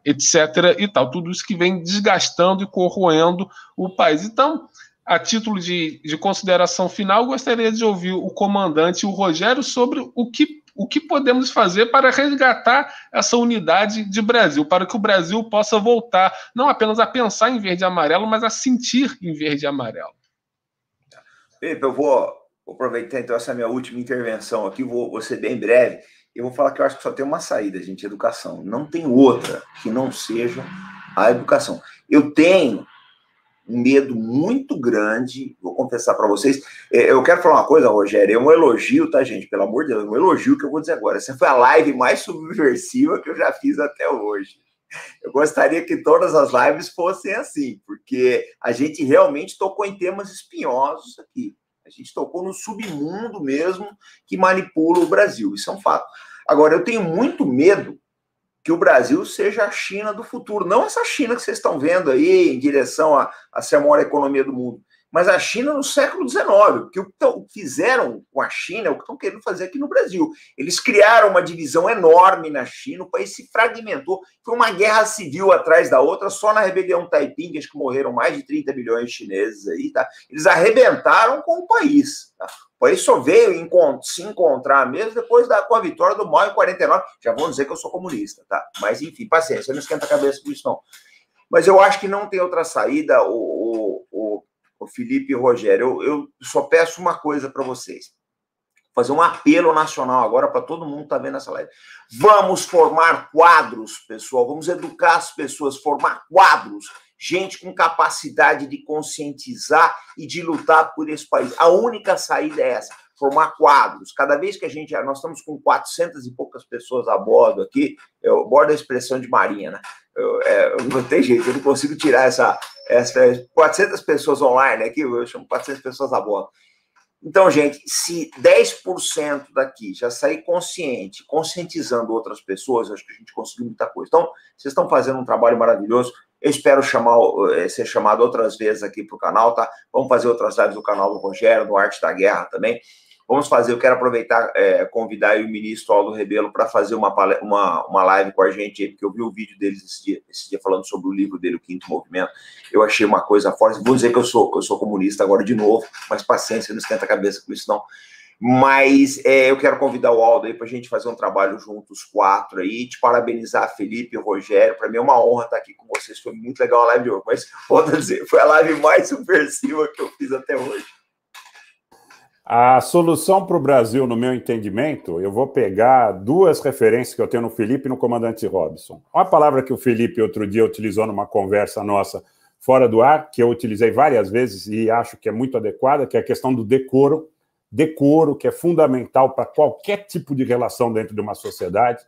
etc. e tal, tudo isso que vem desgastando e corroendo o país. Então, a título de consideração final, gostaria de ouvir o comandante, o Rogério, sobre o que podemos fazer para resgatar essa unidade de Brasil, para que o Brasil possa voltar, não apenas a pensar em verde e amarelo, mas a sentir em verde e amarelo.
Felipe, eu vou aproveitar então essa minha última intervenção aqui, vou ser bem breve. Eu vou falar que eu acho que só tem uma saída, gente, educação. Não tem outra que não seja a educação. Eu tenho um medo muito grande, vou confessar para vocês. Eu quero falar uma coisa, Rogério, é um elogio, tá, gente? Pelo amor de Deus, um elogio que eu vou dizer agora. Essa foi a live mais subversiva que eu já fiz até hoje. Eu gostaria que todas as lives fossem assim, porque a gente realmente tocou em temas espinhosos aqui. A gente tocou no submundo mesmo que manipula o Brasil. Isso é um fato. Agora, eu tenho muito medo que o Brasil seja a China do futuro. Não essa China que vocês estão vendo aí em direção a ser a maior economia do mundo, mas a China no século XIX. Que o que fizeram com a China é o que estão querendo fazer aqui no Brasil. Eles criaram uma divisão enorme na China, o país se fragmentou. Foi uma guerra civil atrás da outra, só na rebelião Taiping, acho que morreram mais de 30 milhões de chineses aí, tá? Eles arrebentaram com o país, tá? O país só veio se encontrar mesmo depois com a vitória do Mao em 49. Já vão dizer que eu sou comunista, tá? Mas, enfim, paciência, não esquenta a cabeça com isso, não. Mas eu acho que não tem outra saída, o Felipe e o Rogério. Eu só peço uma coisa para vocês. Fazer um apelo nacional agora para todo mundo que está vendo essa live. Vamos formar quadros, pessoal. Vamos educar as pessoas, formar quadros. Gente com capacidade de conscientizar e de lutar por esse país. A única saída é essa, formar quadros. Cada vez que nós estamos com 400 e poucas pessoas a bordo aqui, eu bordo a expressão de marinha, né? Não tem jeito, eu não consigo tirar essa 400 pessoas online aqui, eu chamo 400 pessoas a bordo. Então, gente, se 10% daqui já sair conscientizando outras pessoas, acho que a gente conseguiu muita coisa. Então, vocês estão fazendo um trabalho maravilhoso. Eu espero ser chamado outras vezes aqui para o canal, tá? Vamos fazer outras lives do canal do Rogério, do Arte da Guerra também. Eu quero aproveitar, convidar o ministro Aldo Rebelo para fazer uma live com a gente, porque eu vi o vídeo deles esse dia falando sobre o livro dele, O Quinto Movimento. Eu achei uma coisa forte. Vou dizer que eu sou comunista agora de novo, mas paciência, não esquenta a cabeça com isso, não. Mas eu quero convidar o Aldo aí para a gente fazer um trabalho juntos, 4 aí, te parabenizar, Felipe e Rogério. Para mim é uma honra estar aqui com vocês. Foi muito legal a live de hoje, mas, pode dizer, foi a live mais subversiva que eu fiz até hoje.
A solução para o Brasil, no meu entendimento, eu vou pegar duas referências que eu tenho no Felipe e no comandante Robson. Uma palavra que o Felipe outro dia utilizou numa conversa nossa fora do ar, que eu utilizei várias vezes e acho que é muito adequada, que é a questão do decoro. Decoro, que é fundamental para qualquer tipo de relação dentro de uma sociedade.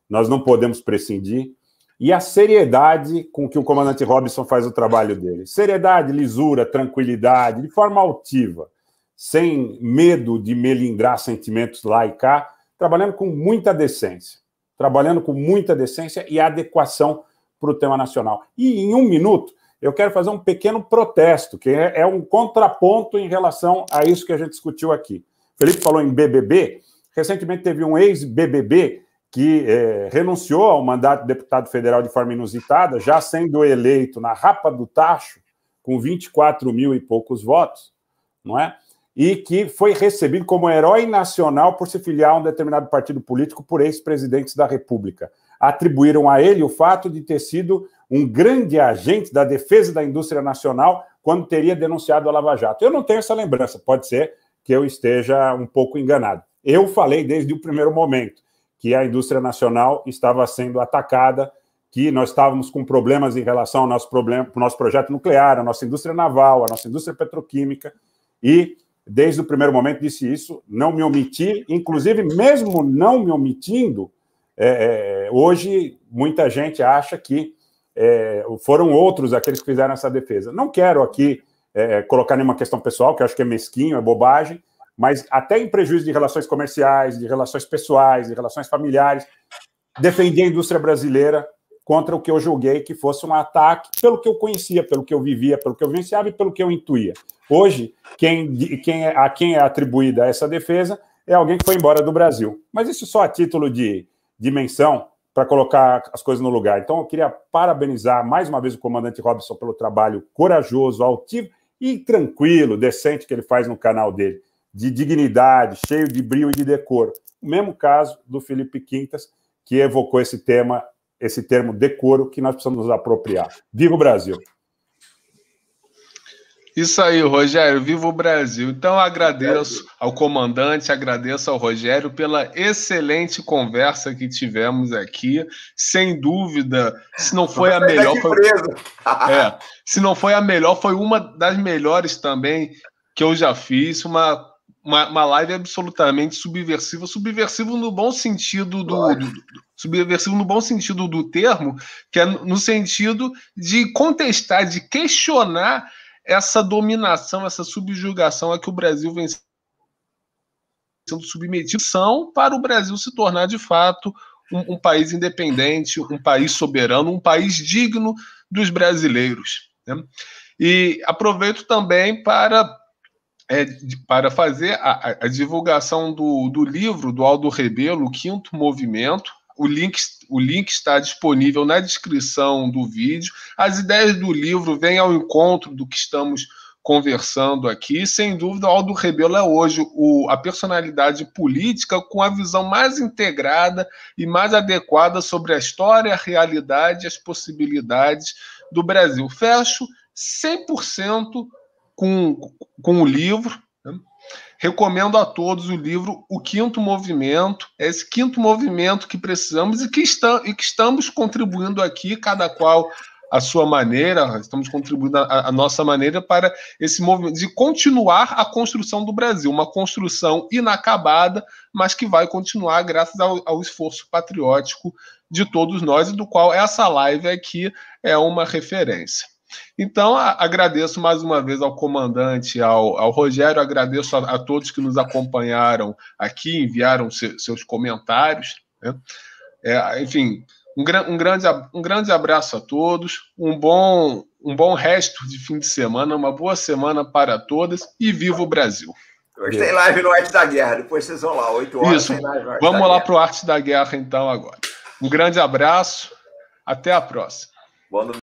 Nós não podemos prescindir. E a seriedade com que o comandante Robson faz o trabalho dele. Seriedade, lisura, tranquilidade, de forma altiva, sem medo de melindrar sentimentos lá e cá, trabalhando com muita decência. Trabalhando com muita decência e adequação para o tema nacional. E em 1 minuto, eu quero fazer um pequeno protesto, que é um contraponto em relação a isso que a gente discutiu aqui. O Felipe falou em BBB. Recentemente teve um ex-BBB que renunciou ao mandato de deputado federal de forma inusitada, já sendo eleito na rapa do tacho, com 24 mil e poucos votos, não é? E que foi recebido como herói nacional por se filiar a um determinado partido político por ex-presidentes da República. Atribuíram a ele o fato de ter sido um grande agente da defesa da indústria nacional quando teria denunciado a Lava Jato. Eu não tenho essa lembrança, pode ser que eu esteja um pouco enganado. Eu falei desde o primeiro momento que a indústria nacional estava sendo atacada, que nós estávamos com problemas em relação ao nosso projeto nuclear, a nossa indústria naval, a nossa indústria petroquímica, e desde o primeiro momento disse isso, não me omiti, inclusive mesmo não me omitindo, hoje muita gente acha que foram outros aqueles que fizeram essa defesa. Não quero aqui colocar nenhuma questão pessoal, que eu acho que é mesquinho, é bobagem, mas até em prejuízo de relações comerciais, de relações pessoais, de relações familiares, defendi a indústria brasileira contra o que eu julguei que fosse um ataque pelo que eu conhecia, pelo que eu vivia, pelo que eu vivenciava e pelo que eu intuía. Hoje, a quem é atribuída essa defesa é alguém que foi embora do Brasil. Mas isso só a título de menção, para colocar as coisas no lugar. Então, eu queria parabenizar mais uma vez o comandante Robson pelo trabalho corajoso, altivo e tranquilo, decente que ele faz no canal dele, de dignidade, cheio de brio e de decoro. O mesmo caso do Felipe Quintas, que evocou esse termo decoro, que nós precisamos nos apropriar. Viva o Brasil!
Isso aí, Rogério, viva o Brasil. Então, agradeço ao comandante, agradeço ao Rogério pela excelente conversa que tivemos aqui. Sem dúvida, se não foi a melhor... se não foi a melhor, foi uma das melhores também que eu já fiz. Uma live absolutamente subversiva. Subversivo no bom sentido subversivo no bom sentido do termo, que é no sentido de contestar, de questionar essa dominação, essa subjugação a que o Brasil vem sendo submetido, para o Brasil se tornar, de fato, um país independente, um país soberano, um país digno dos brasileiros, né? E aproveito também para fazer a divulgação do livro do Aldo Rebelo, O Quinto Movimento. O link está disponível na descrição do vídeo. As ideias do livro vêm ao encontro do que estamos conversando aqui. Sem dúvida, Aldo Rebelo é hoje a personalidade política com a visão mais integrada e mais adequada sobre a história, a realidade e as possibilidades do Brasil. Fecho 100% com o livro, né? Recomendo a todos o livro O Quinto Movimento. É esse quinto movimento que precisamos e que estamos contribuindo aqui, cada qual à sua maneira, estamos contribuindo à nossa maneira para esse movimento de continuar a construção do Brasil, uma construção inacabada, mas que vai continuar graças ao esforço patriótico de todos nós e do qual essa live aqui é uma referência. Então, agradeço mais uma vez ao comandante, ao Rogério, agradeço a todos que nos acompanharam aqui, enviaram seus comentários, né? Enfim, um grande abraço a todos, um bom resto de fim de semana, uma boa semana para todas e viva o Brasil!
Hoje tem live no Arte da Guerra, depois vocês vão lá, 8 horas.
Isso, vamos lá para o Arte da Guerra então agora. Um grande abraço, até a próxima.
Boa noite.